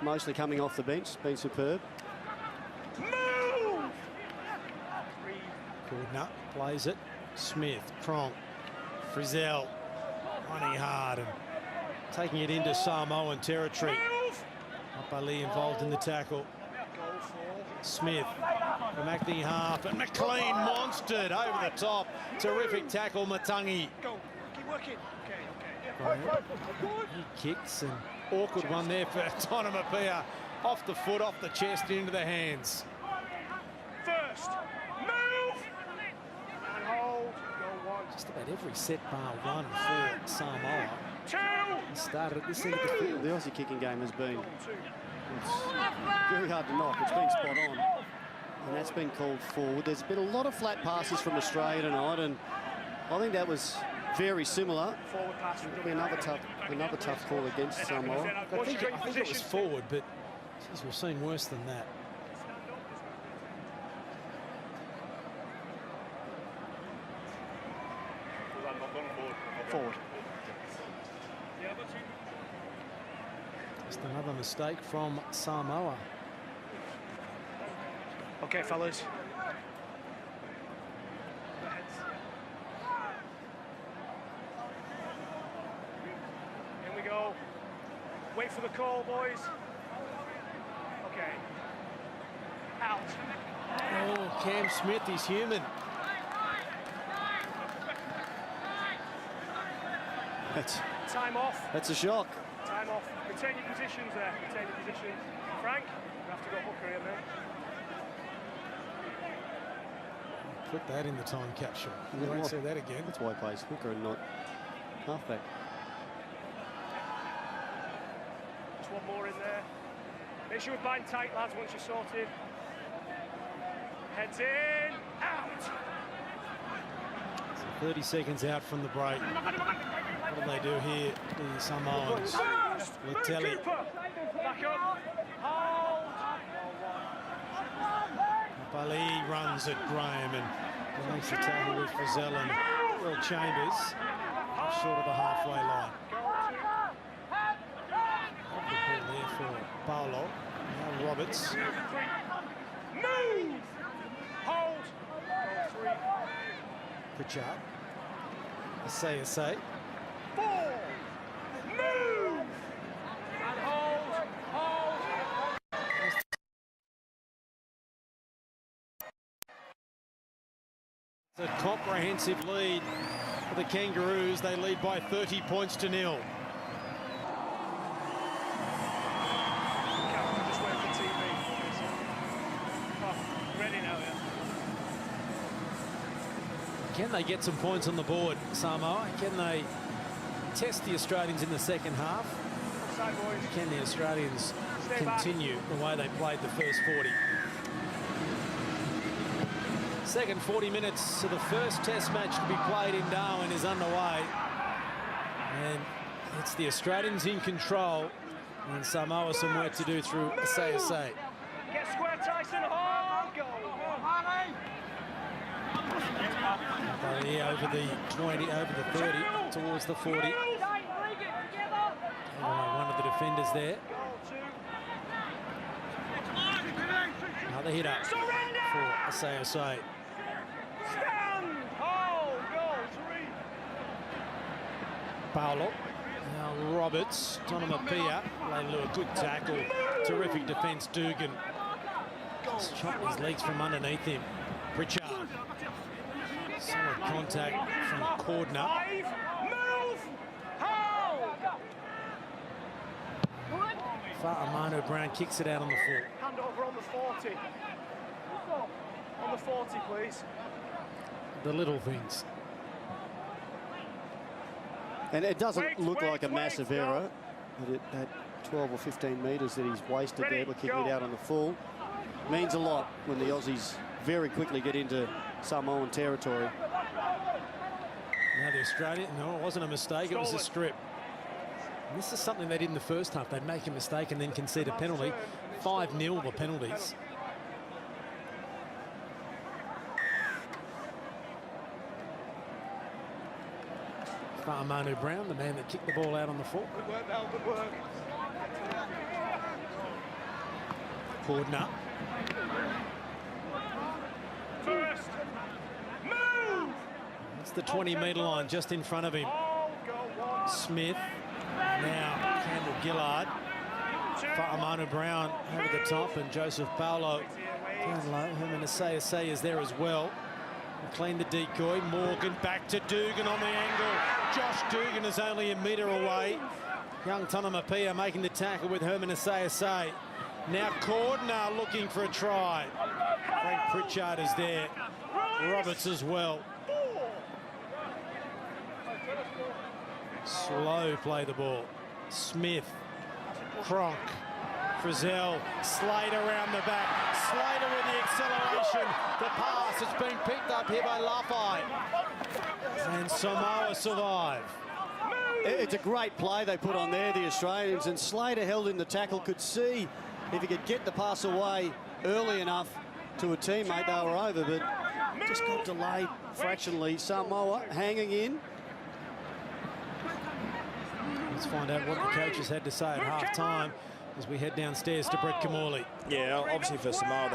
mostly coming off the bench. It's been superb. Move! Cordner plays it. Smith, Cronk, Frizzell running hard and taking it into Samoan territory. Move! Apali involved in the tackle. Smith from acting half, and McLean monstered over the top. Terrific tackle, Matangi. Go. Keep working. Okay. He kicks, and awkward one there for Tonamapia. Off the foot, off the chest, into the hands. First, move! And hold. Go one. Just about every set bar one for Samoa. Two! Started at this end of the field. The Aussie kicking game has been very hard to knock. It's been spot on, and that's been called forward. There's been a lot of flat passes from Australia tonight, and I think that was very similar. Forward pass. It'll be another tough call against Samoa. I think it was forward, but geez, we've seen worse than that. Forward. Just another mistake from Samoa. Okay, fellas. In we go. Wait for the call, boys. Okay. Out. Oh, Cam Smith is human. Time off. That's a shock. Time off. Retain your positions there. Retain your positions. Frank, you have to go hooker here, man. Put that in the time capsule. You won't see that again. That's why he plays hooker and not halfback. Just one more in there. Make sure we bind tight, lads, once you're sorted. Heads in. Out. So 30 seconds out from the break. What do they do here, the Samoans? Latelli. Back up. Hold. Bali runs at Graham and makes the tackle with Frizzell and Will Chambers short of the halfway line. There for Paolo. Now Roberts. Move. Hold. Goal 3. Pritchard. Say. 4. Move. And hold. It's a comprehensive lead for the Kangaroos. They lead by 30 points to 0. Just wait for TV. Oh, ready now, yeah. Can they get some points on the board, Samoa? Can they test the Australians in the second half? Offside, boys. Can the Australians Stay back. continue the way they played the first 40? Second 40 minutes of the first test match to be played in Darwin is underway. And it's the Australians in control. And Samoa some work to do through Say. Get square, Tyson. Hold. Go. Over the 20, over the 30, towards the 40. One of the defenders there. Another hit up for Say. Stand. Hold. Goal 3. Paolo. Now Roberts. Tonomapia. They do a good tackle. Terrific defence. Dugan. Just chopped his legs from underneath him. Pritchard. Solid contact from Cordner. 5. Move. Hold. Fa'amanu Brown kicks it out on the full. Hand over on the 40. On the 40, please. The little things. And it doesn't Wait, look wait, like a wait, massive no. error. That 12 or 15 metres that he's wasted Ready, there by kicking go. it out on the full means a lot when the Aussies very quickly get into Samoan territory. Now the Australian, no, it wasn't a mistake, it was a strip. And this is something they did in the first half. They'd make a mistake and then concede a penalty. 5-0 the penalties. Fa'amanu Brown, the man that kicked the ball out on the full. Good work, Mel, good work. Cordner. First. Move. It's the 20-metre line just in front of him. Hold. Go 1. Smith. Now Campbell Gillard. Fa'amanu Brown over the top and Joseph Paolo down low. Herman Say is there as well. Clean the decoy. Morgan back to Dugan on the angle. Josh Dugan is only a metre away. Young Tonomapia making the tackle with Herman Say. Now Cordner looking for a try. Frank Pritchard is there. Roberts as well. Slow play the ball. Smith. Cronk. Frizzell. Slater around the back. Slater with the acceleration. The pass. It's been picked up here by Lafai. And Samoa survive. It's a great play they put on there, the Australians, and Slater held in the tackle, could see if he could get the pass away early enough to a teammate, they were over, but just got delayed fractionally. Samoa hanging in. Let's find out what the coaches had to say at half-time as we head downstairs to Brett Kamali. Yeah, obviously for Samoa,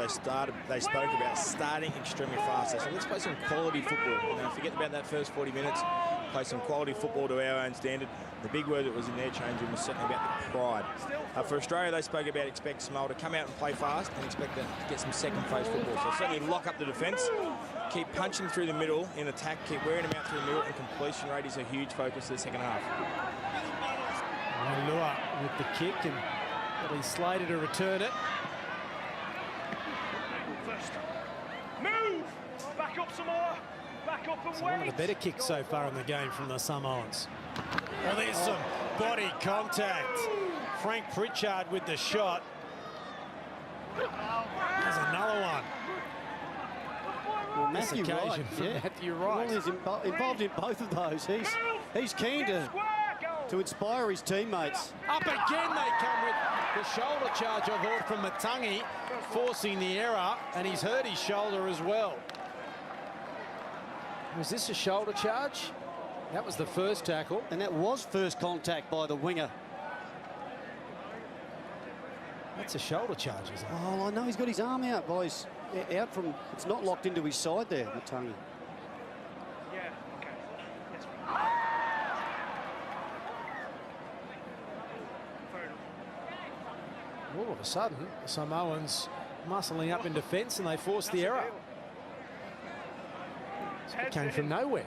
they spoke about starting extremely fast. So let's play some quality football. You know, forget about that first 40 minutes. Play some quality football to our own standard. The big word that was in their change room was certainly about the pride. For Australia, they spoke about expect Samoa to come out and play fast and expect to get some second phase football. So certainly lock up the defence, keep punching through the middle in attack, keep wearing them out through the middle, and completion rate is a huge focus of the second half. Lua with the kick and probably Slater to return it. First. Move. Back up, Samoa. Back up and It's wait. one of the better kicks so far in the game from the Samoans. Well, there's some body contact. Frank Pritchard with the shot. There's another one. Well, This Matthew occasion Wright, from yeah. Matthew Wright. Well, he's involved in both of those. He's keen to to inspire his teammates. Up again they come with the shoulder charge, I thought, from Matangi, forcing the error, and he's hurt his shoulder as well. Was this a shoulder charge? That was the first tackle. And that was first contact by the winger. That's a shoulder charge, isn't it? Oh, I know he's got his arm out, boys. Out from, it's not locked into his side there, Matangi. Yeah, okay. Yes. Fair enough. All of a sudden, the Samoans muscling up in defence and they forced the error. It came from nowhere.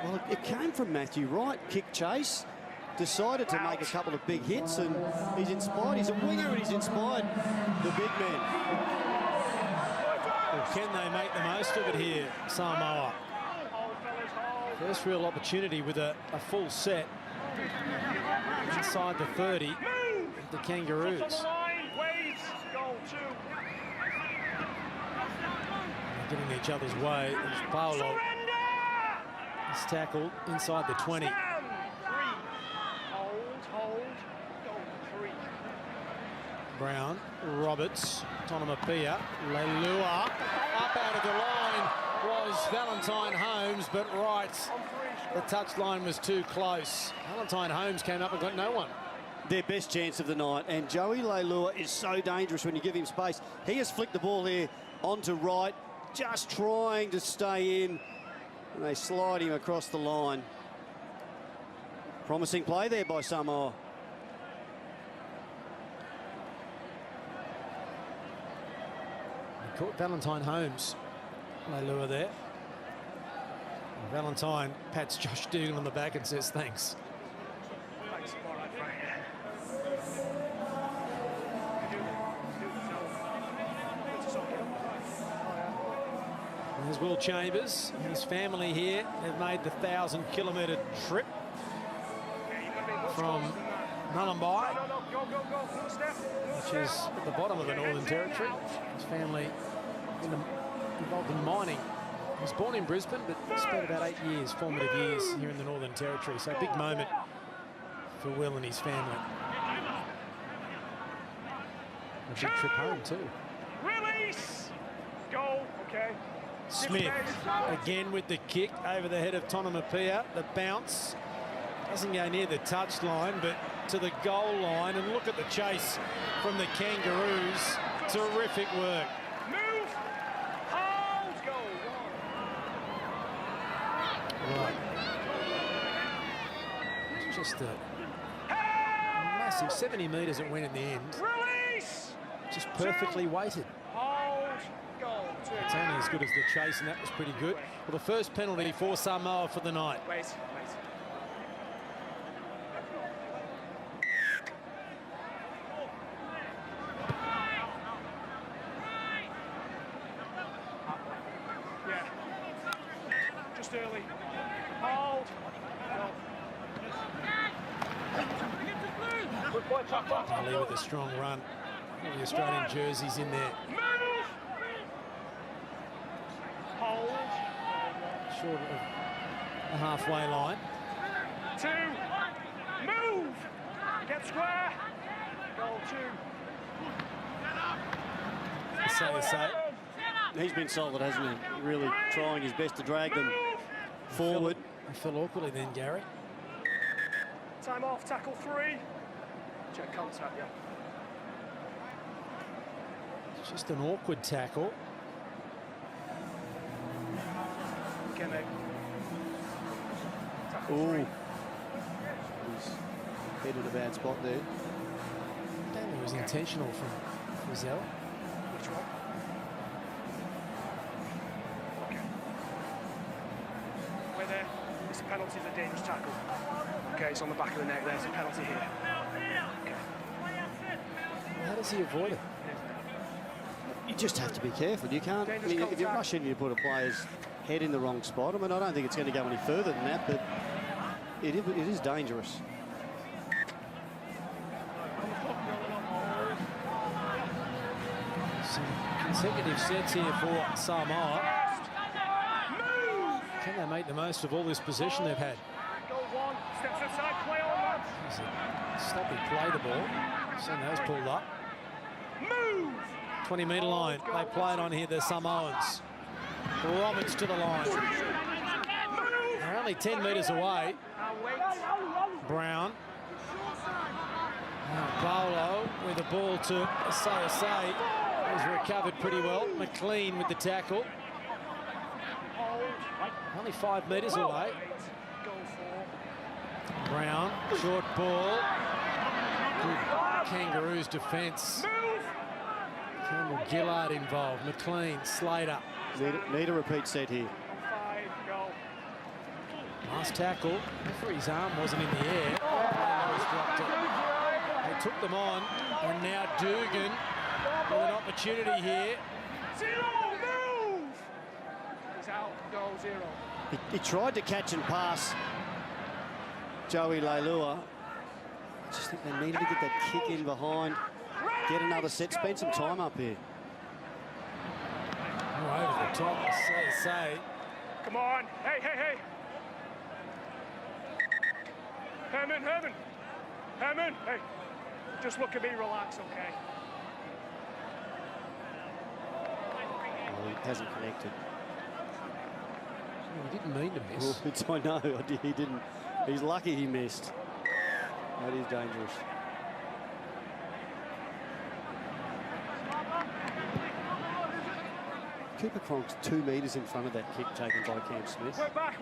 Well, it came from Matthew Wright. Kick chase. Decided to make a couple of big hits, and he's inspired. He's a winger and he's inspired the big man. Well, can they make the most of it here, Samoa? First real opportunity with a full set inside the 30 of the Kangaroos. They're getting each other's way. As Paolo is tackled inside the 20. Brown, Roberts, Tonomapia, Leilua, up out of the line was Valentine Holmes, but right, the touchline was too close. Valentine Holmes came up and got no one. Their best chance of the night, and Joey Leilua is so dangerous when you give him space. He has flicked the ball there onto Wright, just trying to stay in, and they slide him across the line. Promising play there by Samoa. Caught Valentine Holmes. Leilua there. And Valentine pats Josh Dougal on the back and says thanks. There's Will Chambers and his family here. They've made the 1,000-kilometre trip from Nullumbai, which is at the bottom of the Northern Territory. His family involved in mining. He was born in Brisbane, but spent about 8 years, formative years, here in the Northern Territory. So a big moment for Will and his family. A big trip home too. Release! Goal, okay. Smith again with the kick over the head of Tonomapia. The bounce doesn't go near the touchline, but to the goal line. And look at the chase from the Kangaroos. Terrific work. Move! Hold! Go! Right. It's just a massive 70 metres it went in the end. Release! Just perfectly weighted. Hold! Go! It's only as good as the chase, and that was pretty good. Well, the first penalty for Samoa for the night. Wait. Yeah. Just early. Hold. Ali with a strong run. All the Australian jerseys in there. Move! Hold. Short of the halfway line. 2. Move! Get square. Goal 2. So. He's been solid, hasn't he? Really trying his best to drag them forward. He fell awkwardly then, Gary. Time off, tackle 3. Check contact, yeah. It's just an awkward tackle. Okay, mate. Tackle Ooh. 3. He's headed a bad spot there. I don't think it was intentional from Frizzell. Which one? Okay. We're there. It's a penalty, it's a dangerous tackle. Okay, it's on the back of the neck, there's a penalty here. Okay. How does he avoid it? You just have to be careful. You can't, I mean, if you rush in, you put a player's head in the wrong spot. I mean, I don't think it's going to go any further than that, but it is dangerous. Some consecutive sets here for Samoa. Can they make the most of all this possession they've had? Go one. Steps inside. Play on, lads. It's a sloppy play the ball. Seen those pulled up. Move. 20-metre line. They play it on here, the Samoans. Roberts to the line. They're only 10 metres away. Brown. Paolo with the ball to Say. He's recovered pretty well. McLean with the tackle. Only 5 metres away. Brown, short ball. Good Kangaroos defence. Campbell Gillard involved. McLean, Slater. Need a repeat set here. Last tackle. Referee's arm wasn't in the air. He's dropped it. They took them on, and now Dugan with an opportunity here. Zero, move! He's out, goal 0. He tried to catch and pass Joey Leilua. I just think they needed to get that kick in behind, get another set, spend some time up here. Oh, over the top, say. Come on, hey. Herman, hey. Just look at me, relax, okay? Oh, he hasn't connected. He didn't mean to miss. I know, he didn't. He's lucky he missed. That is dangerous. Cooper Cronk's 2 metres in front of that kick taken by Cam Smith. Work back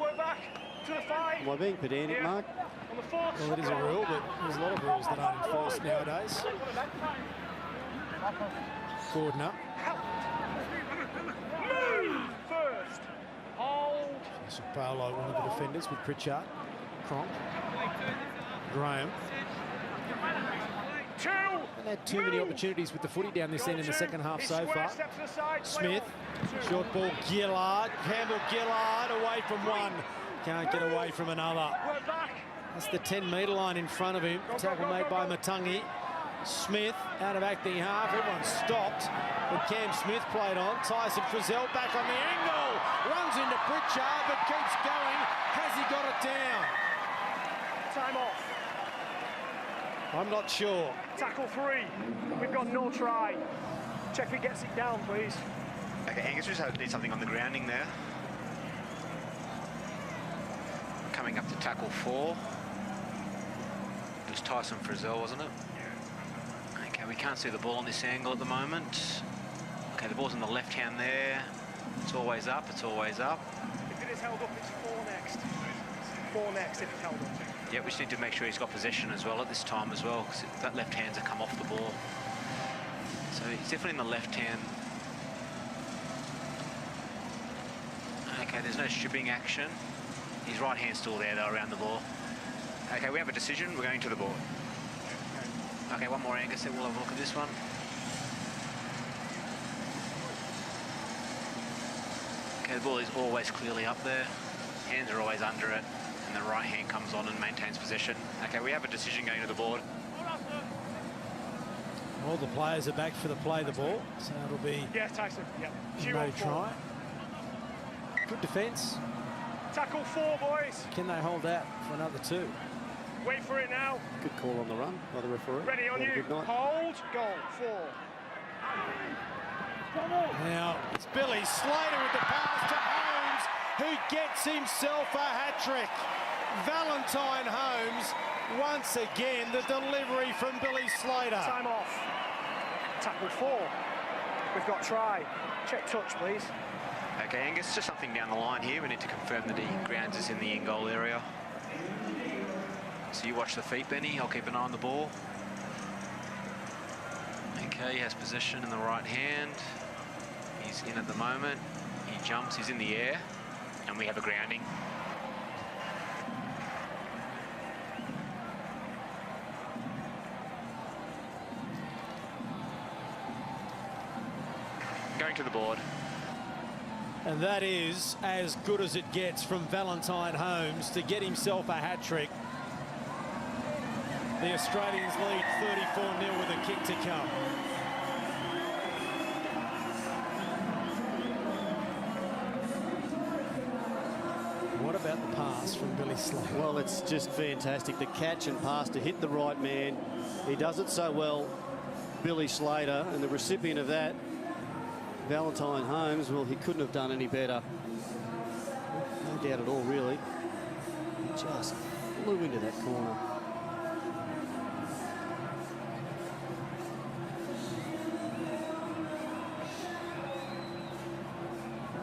to the 5. Am I being pedantic, Yeah. Mark? On the 4. Well, it is a rule, but there's a lot of rules that aren't enforced nowadays. Gordner. Move first. Hold. Paolo, one of the defenders with Pritchard. Cronk. Graham. 2. And had too many opportunities with the footy down this end in the second half so far. Smith. Short ball, Gillard. Campbell Gillard away from one. Can't get away from another. Work back. That's the 10-metre line in front of him. Tackle made by Matangi. Smith out of acting half. Everyone stopped. But Cam Smith played on. Tyson Frizzell back on the angle. Runs into Pritchard but keeps going. Has he got it down? Time off. I'm not sure. Tackle 3. We've got no try. Check if he gets it down, please. Okay, Angus just need something on the grounding there. Coming up to tackle 4. It was Tyson Frizzell, wasn't it? Okay, we can't see the ball on this angle at the moment. Okay, the ball's in the left hand there. It's always up, it's always up. If it is held up, it's 4 next. 4 next if it's held up. Yeah, we just need to make sure he's got possession as well at this time as well, because that left hand's come off the ball. So he's definitely in the left hand. Okay, there's no stripping action. His right hand's still there though around the ball. Okay, we have a decision. We're going to the board. Okay, one more, Angus. We'll have a look at this one. Okay, the ball is always clearly up there. Hands are always under it, and the right hand comes on and maintains possession. Okay, we have a decision going to the board. All the players are back for the play the ball, so it'll be Yeah, Tyson. Yeah. no try. Good defence. Tackle 4, boys. Can they hold out for another 2? Wait for it now. Good call on the run by the referee. Ready on Have a you. good night. Hold. Goal 4. Now it's Billy Slater with the pass to Holmes, who gets himself a hat-trick. Valentine Holmes, once again, the delivery from Billy Slater. Time off. Tackle 4. We've got try. Check touch, please. Okay, Angus, just something down the line here. We need to confirm that he grounds us in the in-goal area. So you watch the feet, Benny. I'll keep an eye on the ball. Okay, he has possession in the right hand. He's in at the moment. He jumps, he's in the air, and we have a grounding. Going to the board. And that is as good as it gets from Valentine Holmes to get himself a hat-trick. The Australians lead 34-0 with a kick to come. What What about the pass from Billy Slater? Well, it's just fantastic. The catch and pass to hit the right man. He does it so well, Billy Slater, and the recipient of that, Valentine Holmes, well, he couldn't have done any better. No doubt at all, really. Just flew into that corner.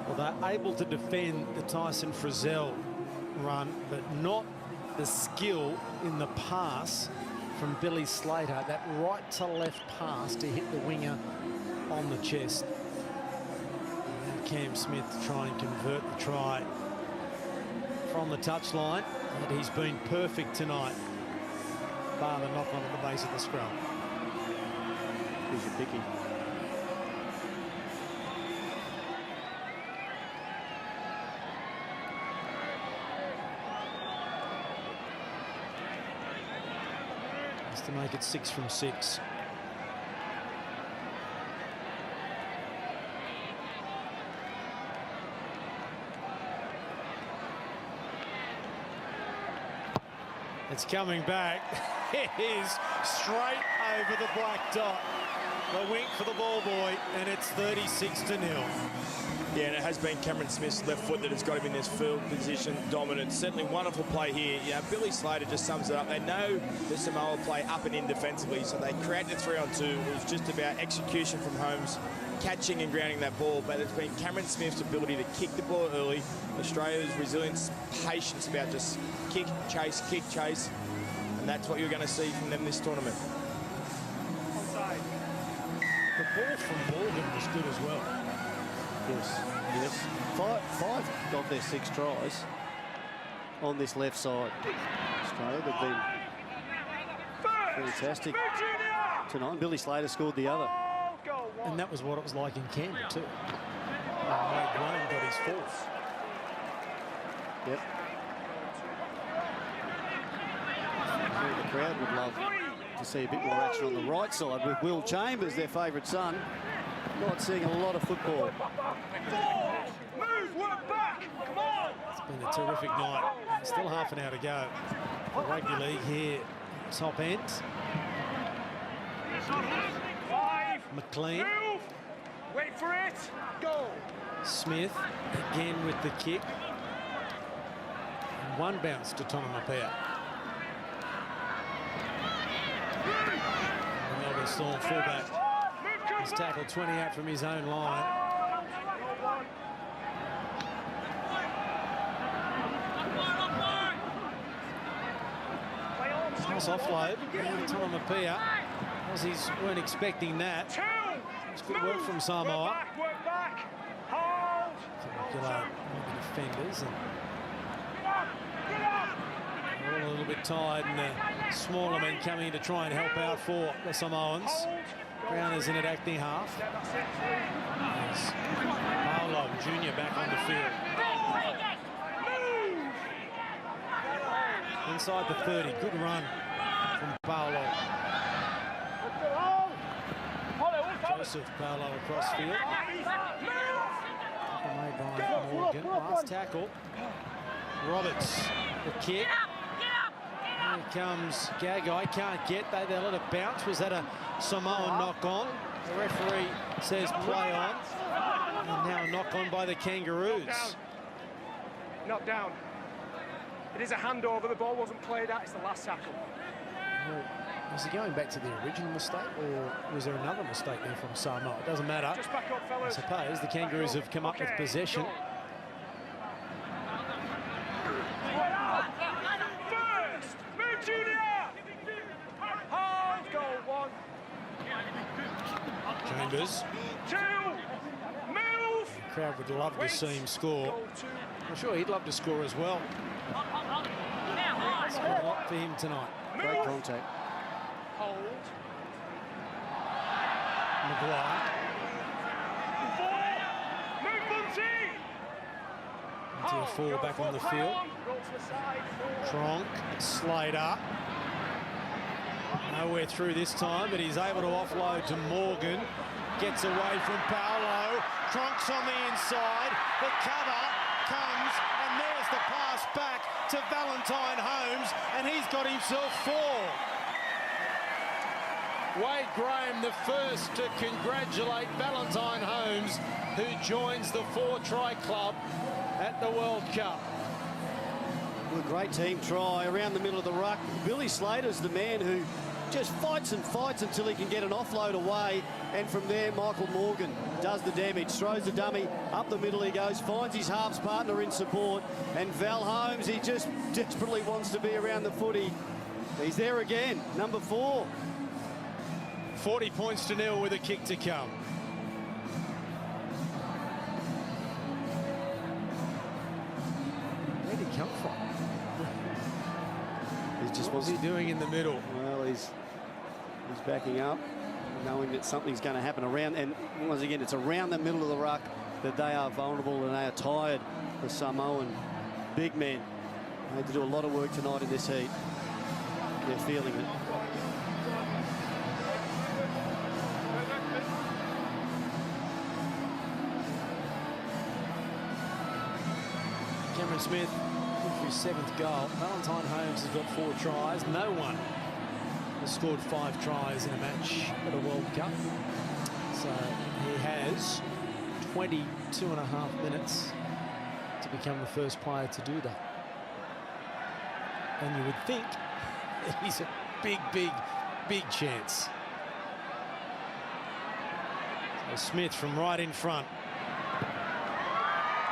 Well, they're able to defend the Tyson Frizzell run, but not the skill in the pass from Billy Slater. That right to left pass to hit the winger on the chest. And Cam Smith to try and convert the try from the touchline. And he's been perfect tonight, bar the knock on at the base of the scrum. He's a biggie. To make it 6 from 6. It's coming back. It is straight over the black dot. The wink for the ball boy, and it's 36-0. Yeah, and it has been Cameron Smith's left foot that has got him in this field position dominant. Certainly wonderful play here. Yeah, Billy Slater just sums it up. They know the Samoa play up and in defensively, so they create the 3-on-2. It was just about execution from Holmes, catching and grounding that ball, but it's been Cameron Smith's ability to kick the ball early, Australia's resilience, patience about just kick, chase, and that's what you're going to see from them this tournament. The ball from Morgan was good as well. Yes. Five of their 6 tries on this left side. Australia, they've been fantastic tonight. Billy Slater scored the other. And that was what it was like in Canberra too. Mike Graham got his 4th. Yep. The crowd would love to see a bit more action on the right side with Will Chambers, their favourite son. Not seeing a lot of football. Move, work back. Come on. It's been a terrific night. Still half an hour to go. The rugby league here, top end. 5. McLean. Move. Wait for it. Go. Smith again with the kick. And one bounce to Tonamapea. Melbourne Storm fullback. He's tackled 20 out from his own line. Nice offload. Tonamapea. Aussies weren't expecting that. It's good work from Samoa. Work back. Hold. Calculate the defenders. And all a little bit tired, and the smaller men coming in to try and help out for the Samoans. Brown is in at acting half. There's Paolo Jr. back on the field. Inside the 30. Good run from Paolo. Joseph Paolo across field. Tackle made by Morgan. Last tackle. Roberts, the kick. Here comes Gagai. Can't get that. They let it bounce. Was that a Samoan knock on? The referee says play on. And now a knock on by the Kangaroos. Knock down. It is a handover. The ball wasn't played at. It's the last tackle. Well, was he going back to the original mistake, or was there another mistake there from Samoa? It doesn't matter. Just back up, fellas. I suppose the Kangaroos have come up with possession. First, move, Junior. Hold, goal 1. Chambers. 2, move. The crowd would love to see him score. Goal 2. I'm sure he'd love to score as well. It's got a lot for him tonight. Great contact. Hold. Maguire. 4, move, Bunty. Into a 4 back on the field. Roll to the side. 4. Tronk, Slater. Nowhere through this time, but he's able to offload to Morgan. Gets away from Paolo. Tronk's on the inside. The cover comes, and there's the pass back to Valentine Holmes, and he's got himself 4. Wade Graham, the first to congratulate Valentine Holmes, who joins the 4-try club at the World Cup. Well, a great team try around the middle of the ruck. Billy Slater's the man who just fights and fights until he can get an offload away, and from there Michael Morgan does the damage, throws the dummy up the middle. He goes, finds his halves partner in support, and Val Holmes, he just desperately wants to be around the footy. He's there again, number 4. 40 points to nil with a kick to come. Where did he come from? What's he doing in the middle? Well, he's backing up, knowing that something's going to happen around, and once again, it's around the middle of the ruck that they are vulnerable and they are tired. The Samoan big men. They had to do a lot of work tonight in this heat. They're feeling it. Cameron Smith for his 7th goal. Valentine Holmes has got 4 tries. No one has scored 5 tries in a match at a World Cup. So he has 22.5 minutes to become the first player to do that. And you would think that he's a big chance. So Smith from right in front.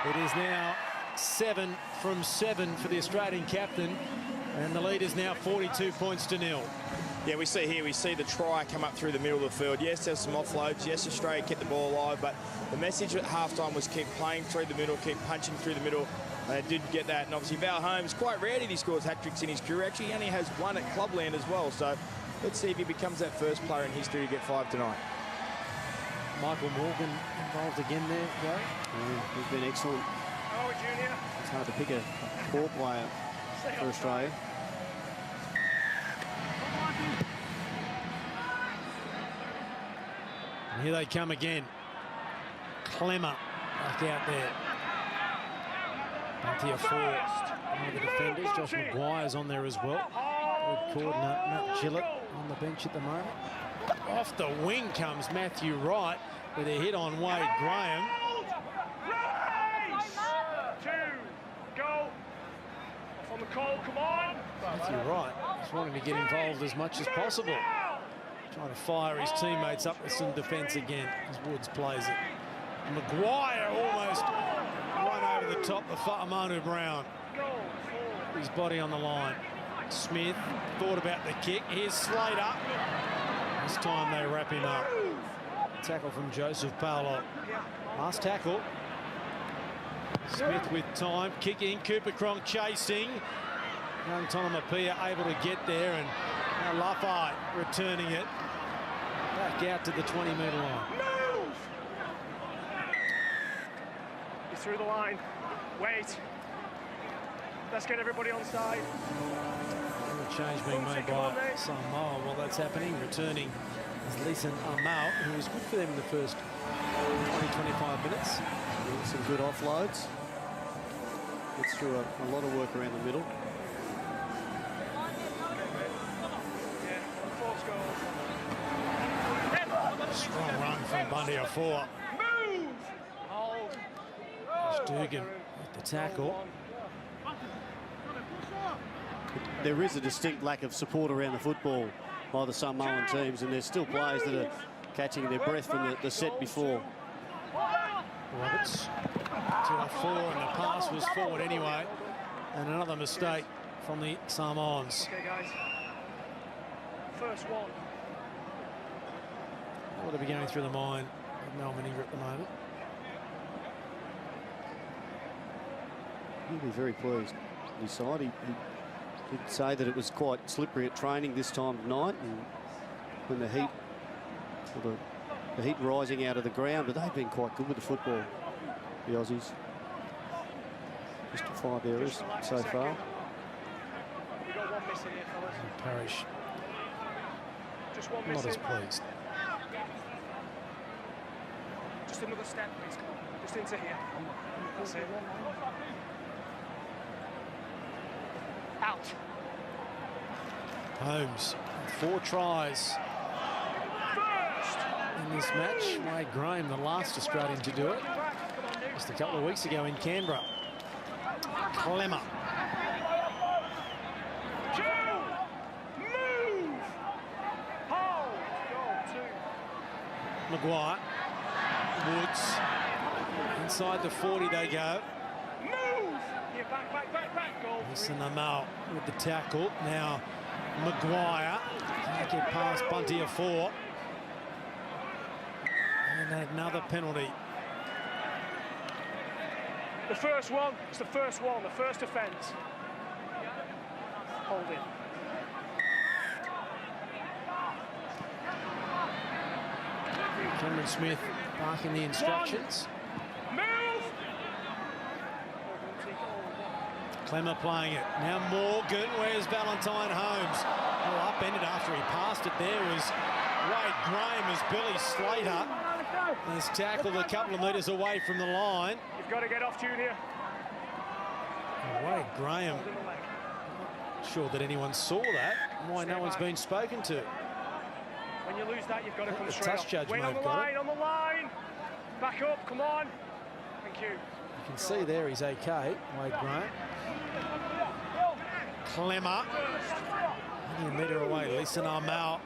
It is now 7 from 7 for the Australian captain, and the lead is now 42 points to nil. Yeah, we see the try come up through the middle of the field. Yes, there's some offloads. Yes, Australia kept the ball alive, but the message at halftime was keep playing through the middle, keep punching through the middle. They did get that, and obviously Val Holmes, quite rare that he scores hat-tricks in his career. Actually, he only has 1 at Clubland as well, so let's see if he becomes that first player in history to get 5 tonight. Michael Morgan involved again there, Gary. Yeah, he's been excellent. Oh, Junior. It's hard to pick a poor player for Australia. And here they come again. Clemmer back out there. Back here for one of the defenders. Josh Maguire's on there as well. Good coordinator Matt Gillett on the bench at the moment. Off the wing comes Matthew Wright with a hit on Wade Graham. Go. Off on the call, come on. Matthew Wright just wanting to get involved as much as possible. Trying to fire his teammates up with some defence again as Woods plays it. Maguire almost run over the top of Fa'amanu Brown. His body on the line. Smith thought about the kick. Here's Slater. This time they wrap him up. Tackle from Joseph Paolo. Last tackle. Smith with time, kicking, Cooper Cronk chasing. Young Tonomapia able to get there, and now Lafayette returning it back out to the 20-metre line. He's through the line. Wait. Let's get everybody on side. A change being made by Samoa while that's happening. Returning is Leeson Amal, who was good for them in the first 20-25 minutes. Some good offloads. Gets through a lot of work around the middle. Strong run from Bundy a 4. Dugan with the tackle. There is a distinct lack of support around the football by the Samoan teams, and there's still players that are catching their breath from the set before. Roberts to a 4, and the pass was forward anyway. And another mistake from the Samoans. Okay, guys. First one. What will be going through the mind of Mal Meninga at the moment? He'll be very pleased. His side, he did say that it was quite slippery at training this time of night, and when the heat, the heat rising out of the ground, but they've been quite good with the football, the Aussies. Just 5 errors so far. We've got one missing here, fellas. Parrish Just one not missing. as pleased. Just another step, please. Just just into here. That's it. Out. Holmes, 4 tries in this match. Wade Graham, the last Australian to do it, just a couple of weeks ago in Canberra. Clemmer. Move! Hold! Go, 2. Maguire. Woods. Inside the 40 they go. Move! Here, back. Goal, 3. Listen them out with the tackle. Now Maguire. Can't get past Bunty of 4. And another penalty. The first one, it's the first one, the first offence. Hold it. Cameron Smith barking the instructions. Move! Clemmer playing it. Now Morgan. Where's Valentine Holmes? Oh, upended after he passed it. There was Wade Graham as Billy Slater has tackled a couple of metres away from the line. You've got to get off, Junior. Wade Graham. Not sure that anyone saw that. Why no one's been spoken to. When you lose that, you've got to come The straight touch off. judge Wait may on the have got line, it. on the line. Back up, come on. Thank you. You can see there he's okay, Wade Graham. Clemmer. Only a metre away, Lisa Armel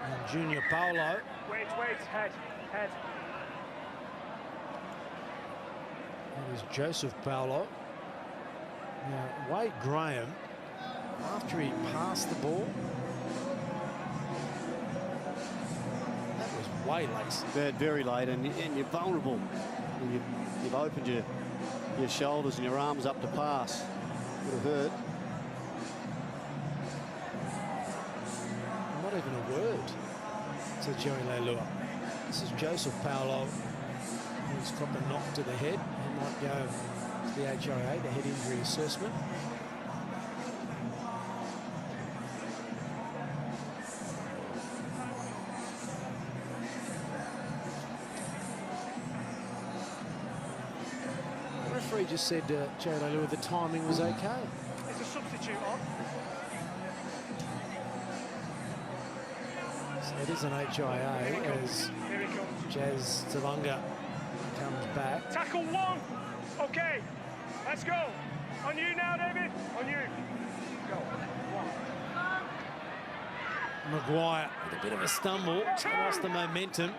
and Junior Paolo. Wait, head. That is Joseph Paolo. Now, Wade Graham, after he passed the ball, that was way late. Very late, and you're vulnerable. And you've opened your shoulders and your arms up to pass. Would have hurt. Not even a word to Joey Leilua. This is Joseph Paolo, who's got the knock to the head. He might go to the HIA, the head injury assessment. The referee just said Joey Leilua the timing was okay. There's a substitute on. So it is an HIA as Here he comes. Jazz Tavanga comes back. Tackle 1. Okay, let's go. On you now, David. On you. Go. 1. Maguire with a bit of a stumble, lost the momentum.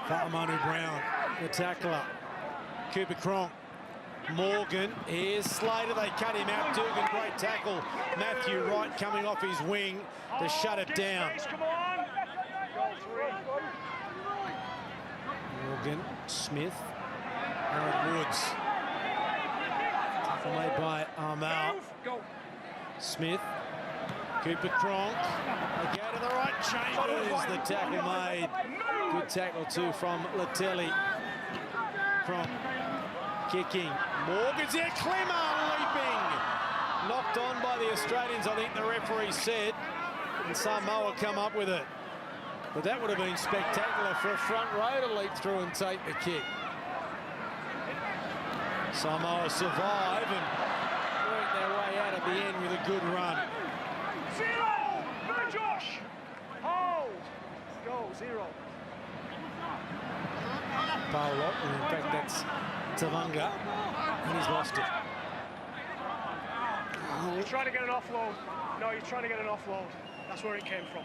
Fatamanu Brown, the tackler. Cooper Cronk. Morgan, here's Slater, they cut him out. Dugan, great tackle. Matthew Wright coming off his wing to shut it down. Come on. Goal 3. Morgan, Smith, and Woods. Tackle made by Armel. Go. Smith, Cooper Cronk. They go to the right, Chambers, the tackle made. Good tackle too from Latelli. Cronk kicking. Morgan's there, Clemmer leaping. Knocked on by the Australians, I think the referee said. And Samoa come up with it. But that would have been spectacular for a front row to leap through and take the kick. Samoa survive and work their way out at the end with a good run. 0. Go, Josh. Hold. Go, 0. Paolo, and in fact that's Tavanga, and he's lost it. He's trying to get an offload. No, he's trying to get an offload. That's where it came from.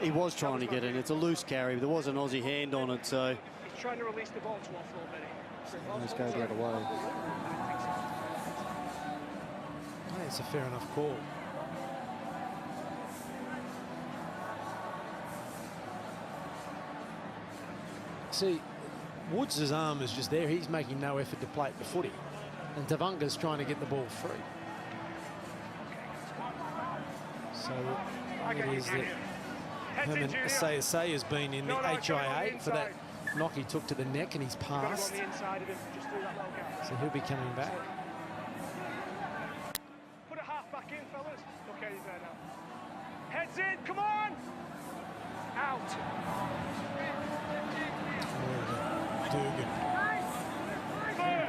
He was trying to get in. It's a loose carry. There was an Aussie hand on it, so He's trying to release the ball to offload, Benny. let's go the other way. I think it's a fair enough call. See, Woods' arm is just there. He's making no effort to plate the footy. And Tavanga's trying to get the ball free. So it is that Herman Asay has been in the HIA for that knock he took to the neck and he's passed. So he'll be coming back. Put a half back in, fellas. Okay, he's there now. Heads in, come on! Out. Dugan.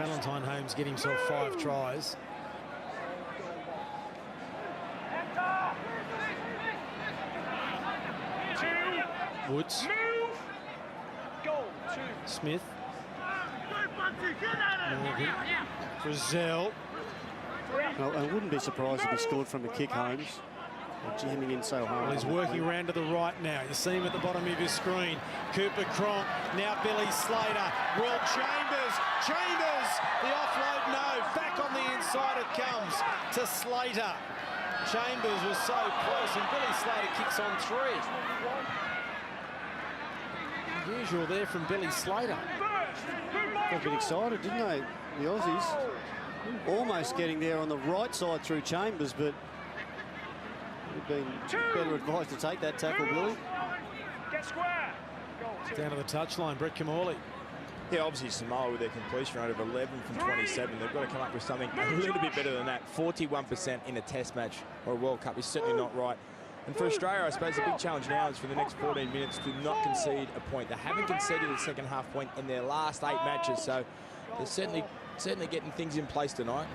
Valentine Holmes get himself 5 tries. Woods. Smith. Morgan. Frizzell. Well, I wouldn't be surprised if he scored from a kick, Holmes. They're jamming in so hard. Well, he's working around to the right now. You see him at the bottom of your screen. Cooper Cronk. Now Billy Slater. Will Chambers. Chambers. The offload, no. Back on the inside it comes to Slater. Chambers was so close, and Billy Slater kicks on 3. Unusual there from Billy Slater. Got a bit excited, didn't they? The Aussies almost getting there on the right side through Chambers, but would have been better advised to take that tackle, Billy. Get square. Down to the touchline, Brett Camorley. Yeah, obviously Samoa with their completion rate of 11 from 27. They've got to come up with something a little bit better than that. 41% in a Test match or a World Cup is certainly not right. And for Australia, I suppose the big challenge now is for the next 14 minutes to not concede a point. They haven't conceded a second half point in their last 8 matches, so they're certainly getting things in place tonight.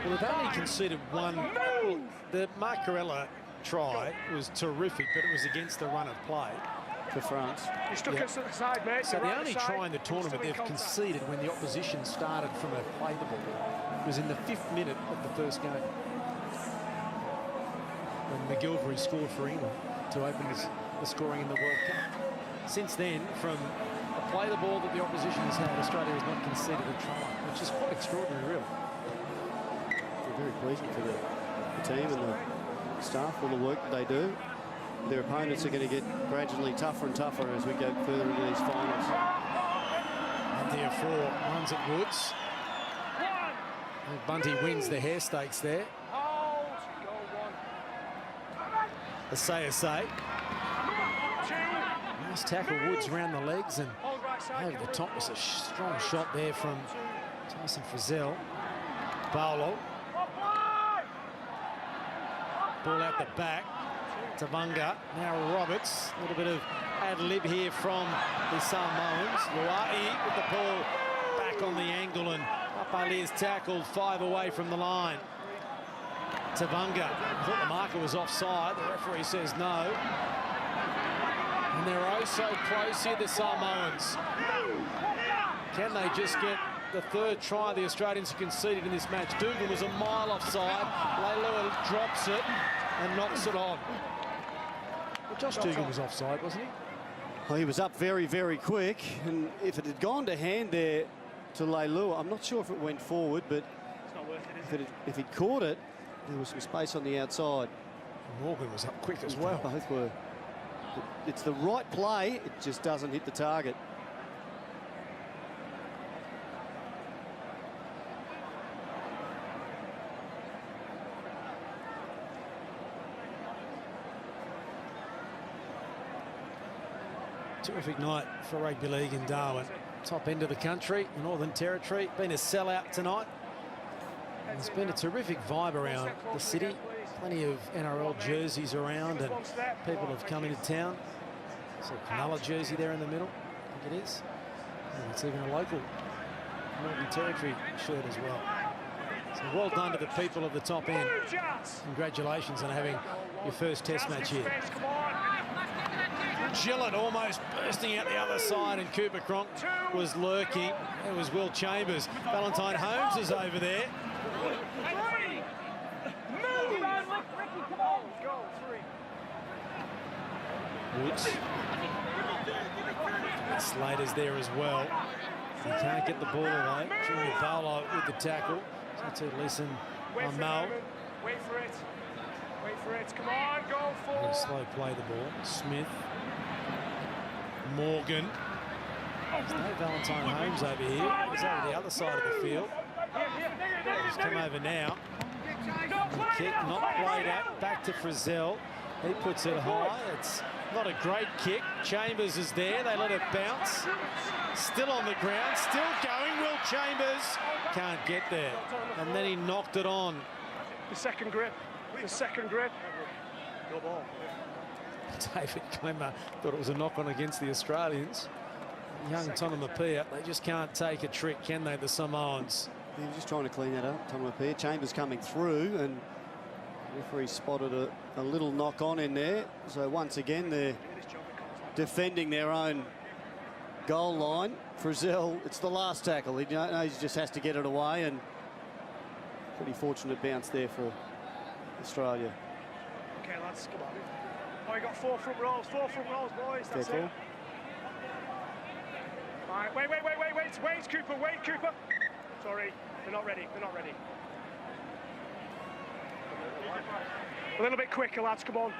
Well, they've only conceded 1. The Marcarella try was terrific, but it was against the run of play for France. You stuck us to the side, mate. So the only try in the tournament they've conceded when the opposition started from a play the ball was in the 5th minute of the first game, when McGilvery scored for England to open the scoring in the World Cup. Since then, from a play the ball that the opposition has had, Australia has not conceded a try, which is quite extraordinary, really. Very pleasing for the team and the staff, all the work that they do. Their opponents are going to get gradually tougher and tougher as we go further into these finals. And therefore, runs at Woods. And Bunty wins the hair stakes there. The say. Nice tackle, Woods round the legs, and over the top was a strong shot there from Tyson Frizzell. Paolo. Ball out the back. Tavunga. Now Roberts. A little bit of ad-lib here from the Samoans. Luai with the ball back on the angle, and Papali's tackled 5 away from the line. Tavunga. I thought the marker was offside. The referee says no. And they're oh so close here, the Samoans. Can they just get the 3rd try the Australians have conceded in this match? Dugan was a mile offside. Leilua drops it and knocks it on. Well, Josh Dugan was offside, wasn't he? Well, he was up very, very quick, and if it had gone to hand there to Leilua, I'm not sure if it went forward, but if he'd caught it, there was some space on the outside. Morgan was up quick as well. Both were. It's the right play, it just doesn't hit the target. Terrific night for rugby league in Darwin. Top end of the country, the Northern Territory. Been a sellout tonight. And there's been a terrific vibe around the city. Plenty of NRL jerseys around, and people have come into town. So Cronulla jersey there in the middle, I think it is. And it's even a local Northern Territory shirt as well. So well done to the people of the top end. Congratulations on having your first Test match here. Gillett almost bursting out the other side, and Cooper Cronk was lurking. It was Will Chambers. Valentine Holmes is over there. Woods. Slater's there as well. He can't get the ball away. Junior Barlow with the tackle. So to listen on Mel. Wait for it. Wait for it. Come on, go forward. Slow play the ball. Smith. Morgan. There's no Valentine Holmes over here. He's over the other side of the field. He's come over now. Kick not played at. Back to Frizzell. He puts it high. It's not a great kick. Chambers is there. They let it bounce. Still on the ground. Still going. Will Chambers can't get there. And then he knocked it on. The second grip. The second grip. Go ball. David Clemmer thought it was a knock-on against the Australians. young Tonomapia, they just can't take a trick, can they, the Samoans? He was just trying to clean that up, Tonomapia. Chambers coming through, and the referee spotted a little knock on in there. So once again, they're defending their own goal line. Frizzell, it's the last tackle. He knows he just has to get it away, and pretty fortunate bounce there for Australia. Okay, lads, come on. Oh, you got 4 front rows, boys. That's Careful. it. All right, wait, Cooper, wait, Cooper. Sorry, they're not ready. A little bit quicker, lads, come on.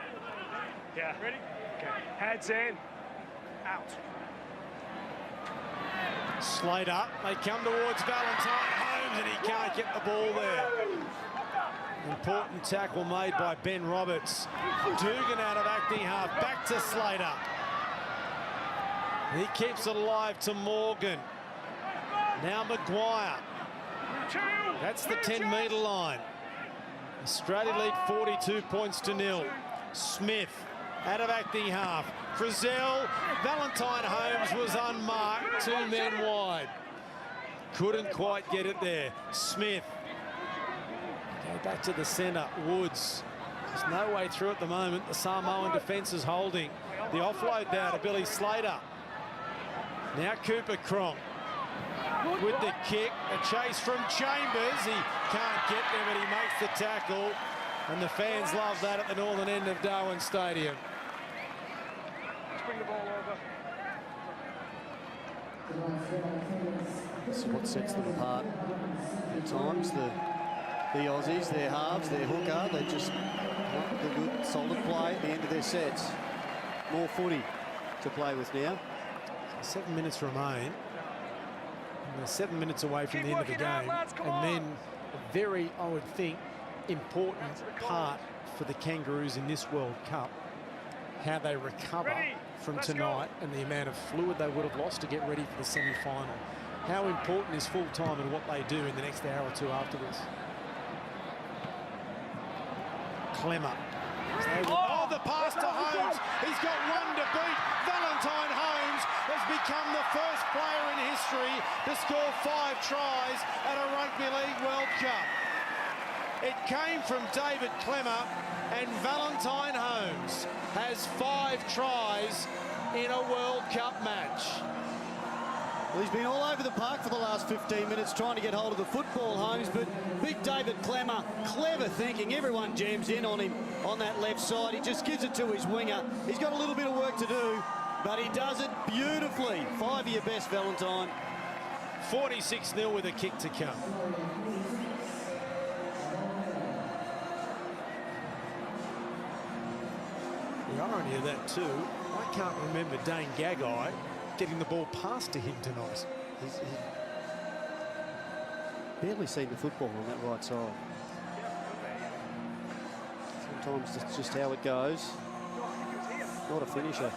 Yeah. Ready? Okay. Heads in. Out. Slater, they come towards Valentine Holmes, and he can't get the ball there. Important tackle made by Ben Roberts. Dugan out of acting half, back to Slater. He keeps it alive to Morgan. Now Maguire. That's the 10-metre line. Australia lead 42 points to 0. Smith out of acting half. Frizzell, Valentine Holmes was unmarked, 2 men wide. Couldn't quite get it there. Smith. Go back to the centre. Woods. There's no way through at the moment. The Samoan defence is holding. The offload now to Billy Slater. Now Cooper Cronk with the kick. A chase from Chambers. He can't get there, but he makes the tackle. And the fans love that at the northern end of Darwin Stadium. Let's bring the ball over. This is what sets them apart at times. The Aussies, their halves, their hooker, they just want the good, solid play at the end of their sets. More footy to play with now. 7 minutes remain. And they're 7 minutes away from the end of the game. And then a very, I would think, important part for the Kangaroos in this World Cup, how they recover from tonight and the amount of fluid they would have lost to get ready for the semi-final. How important is full time and what they do in the next hour or two after this? Clemmer. Oh, the pass to Holmes. He's got one to beat. Valentine Holmes has become the first player in history to score 5 tries at a Rugby League World Cup. It came from David Clemmer, and Valentine Holmes has 5 tries in a World Cup match. Well, he's been all over the park for the last 15 minutes trying to get hold of the football, Holmes, but big David Clemmer, clever thinking. Everyone jams in on him on that left side. He just gives it to his winger. He's got a little bit of work to do, but he does it beautifully. 5 of your best, Valentine. 46-0 with a kick to come. The irony of that too, I can't remember Dane Gagai getting the ball passed to him tonight. He's barely seen the football on that right side. Sometimes that's just how it goes. Not a finisher.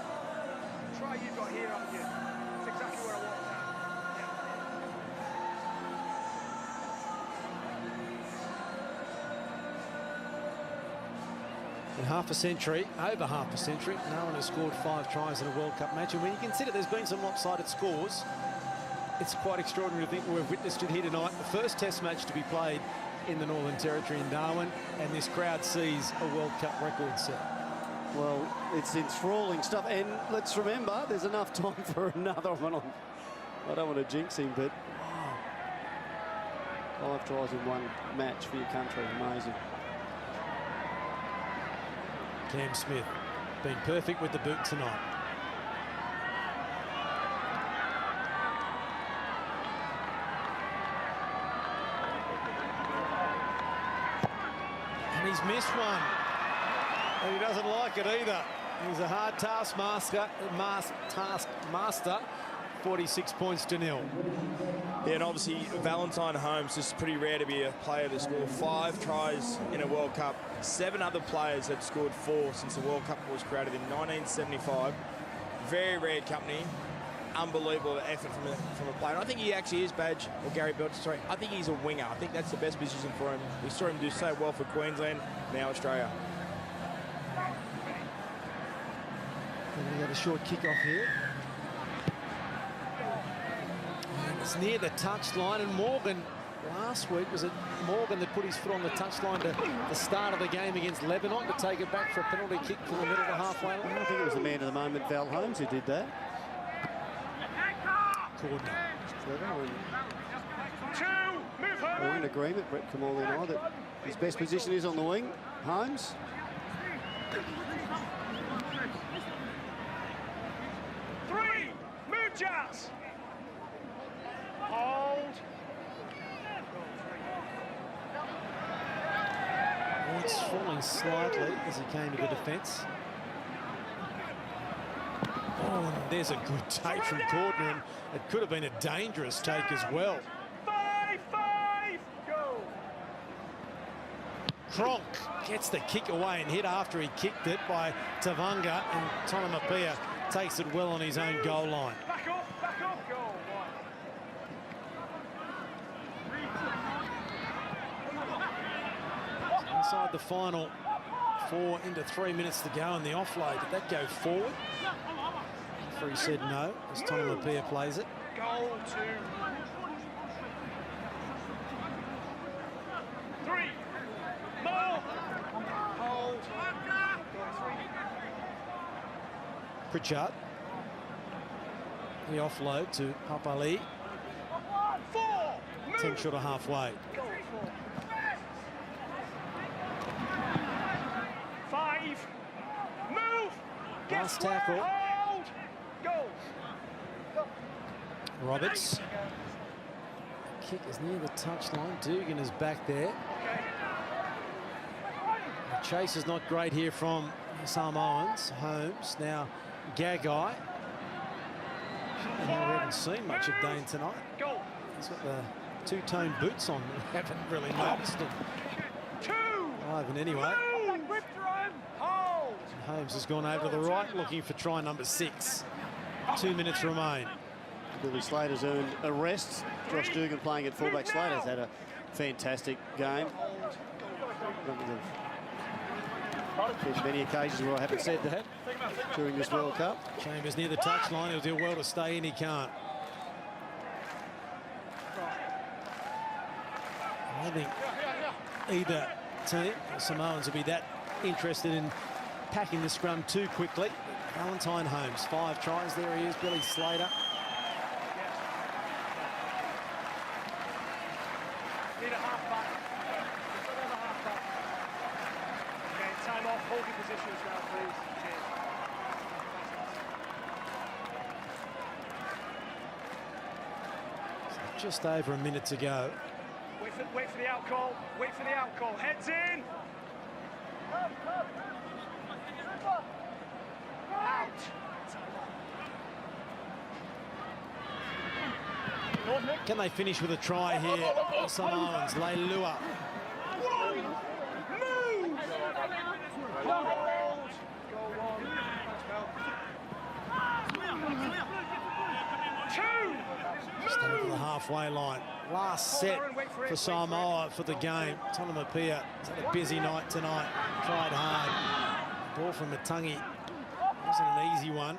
Try you've got here, haven't you? That's exactly where I want In half a century, over half a century, no one has scored 5 tries in a World Cup match. And when you consider there's been some lopsided scores, it's quite extraordinary to think we've witnessed it here tonight. The first Test match to be played in the Northern Territory in Darwin, and this crowd sees a World Cup record set. Well, it's enthralling stuff. And let's remember, there's enough time for another one on. I don't want to jinx him, but 5 tries in one match for your country. Amazing. Cam Smith being perfect with the boot tonight. And he's missed one. And he doesn't like it either. He's a hard taskmaster. 46 points to 0. Yeah, and obviously Valentine Holmes is pretty rare to be a player to score 5 tries in a World Cup. 7 other players had scored 4 since the World Cup was created in 1975. Very rare company. Unbelievable effort from a player. And I think he actually is, Badge, or Gary Belcher, sorry. I think he's a winger. I think that's the best position for him. We saw him do so well for Queensland, now Australia. We're going to get a short kick off here. It's near the touchline, and Morgan, last week, was it Morgan that put his foot on the touchline to the start of the game against Lebanon to take it back for a penalty kick from the middle of the halfway line? I think it was the man of the moment, Val Holmes, who did that. We're in agreement, Brett Kamali and I, that his best position is on the wing. Holmes. Three, move, Jazz. Hold. Points falling slightly as he came to the defence. Oh, and there's a good take from Cordner, and it could have been a dangerous take as well. 5-5, go. Cronk gets the kick away and hit after he kicked it by Tavanga, and Tonamapia takes it well on his own goal line. Back up, go. Inside the final 4 into 3 minutes to go, and the offload, did that go forward? Referee said no, as Tonamapia plays it. Goal 2. 3. More. Hold. Go 3. Pritchard. The offload to Papali. 4. 10 short of halfway. Go 4. 5. Move. Last tackle. Hold. Go. Roberts. Kick is near the touchline. Dugan is back there. The chase is not great here from Samoans. Holmes, now Gagai. We haven't seen much of Dane tonight. Go. He's got the two-tone boots on. We haven't really noticed him. 2. Ivan anyway. Whip throw. Hold. Holmes has gone over to the right looking for try number 6. 2 minutes remain. Billy Slater's earned a rest. Josh Dugan playing at fullback. Slater's had a fantastic game. There's many occasions where I haven't said that during this World Cup. Chambers near the touchline. He'll do well to stay in. He can't. I think either team, the Samoans, will be that interested in packing the scrum too quickly. Valentine Holmes, 5 tries. There he is, Billy Slater. Need a half back. Another half back. Okay, time off. Hold your positions now, please. Cheers. Just over a minute to go. Wait for the out call. Wait for the out call. Heads in. Out. Can they finish with a try here? The Samoans, Leilua. Move. Hold. Go on. 2. Just over the halfway line. Last set for Samoa for the game. Tonamapia has had a busy night tonight. Tried hard. Ball from Matangi. Wasn't an easy one.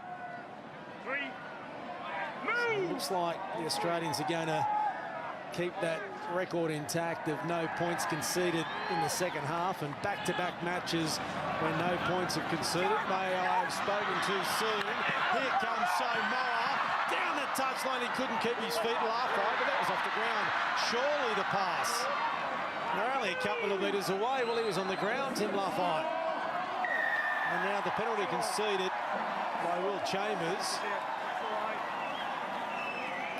3. So it looks like the Australians are going to keep that record intact of no points conceded in the second half, and back-to-back matches where no points are conceded. May I have spoken too soon. Here comes Samoa. Down the touchline, he couldn't keep his feet last right, but that was off the ground. Surely the pass. They're only a couple of metres away. Well, he was on the ground, Tim Lafayette. And now the penalty conceded by Will Chambers.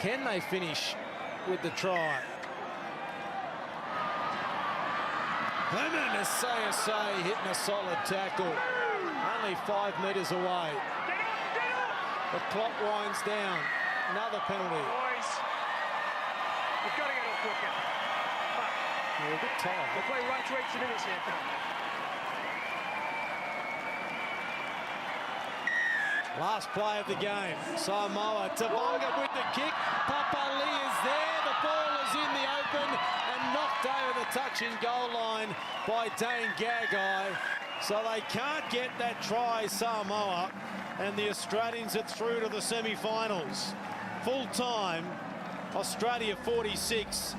Can they finish with the try? Herman Asai hitting a solid tackle. Only 5 metres away. The clock winds down. Another penalty. Boys, we've got to get up quicker. They're a bit tired. We're playing right to 80 minutes here. Last play of the game. Samoa, Tavanga with the kick. Papali is there. The ball is in the open and knocked over the touching goal line by Dane Gagai. So they can't get that try, Samoa, and the Australians are through to the semi-finals. Full time, Australia 46,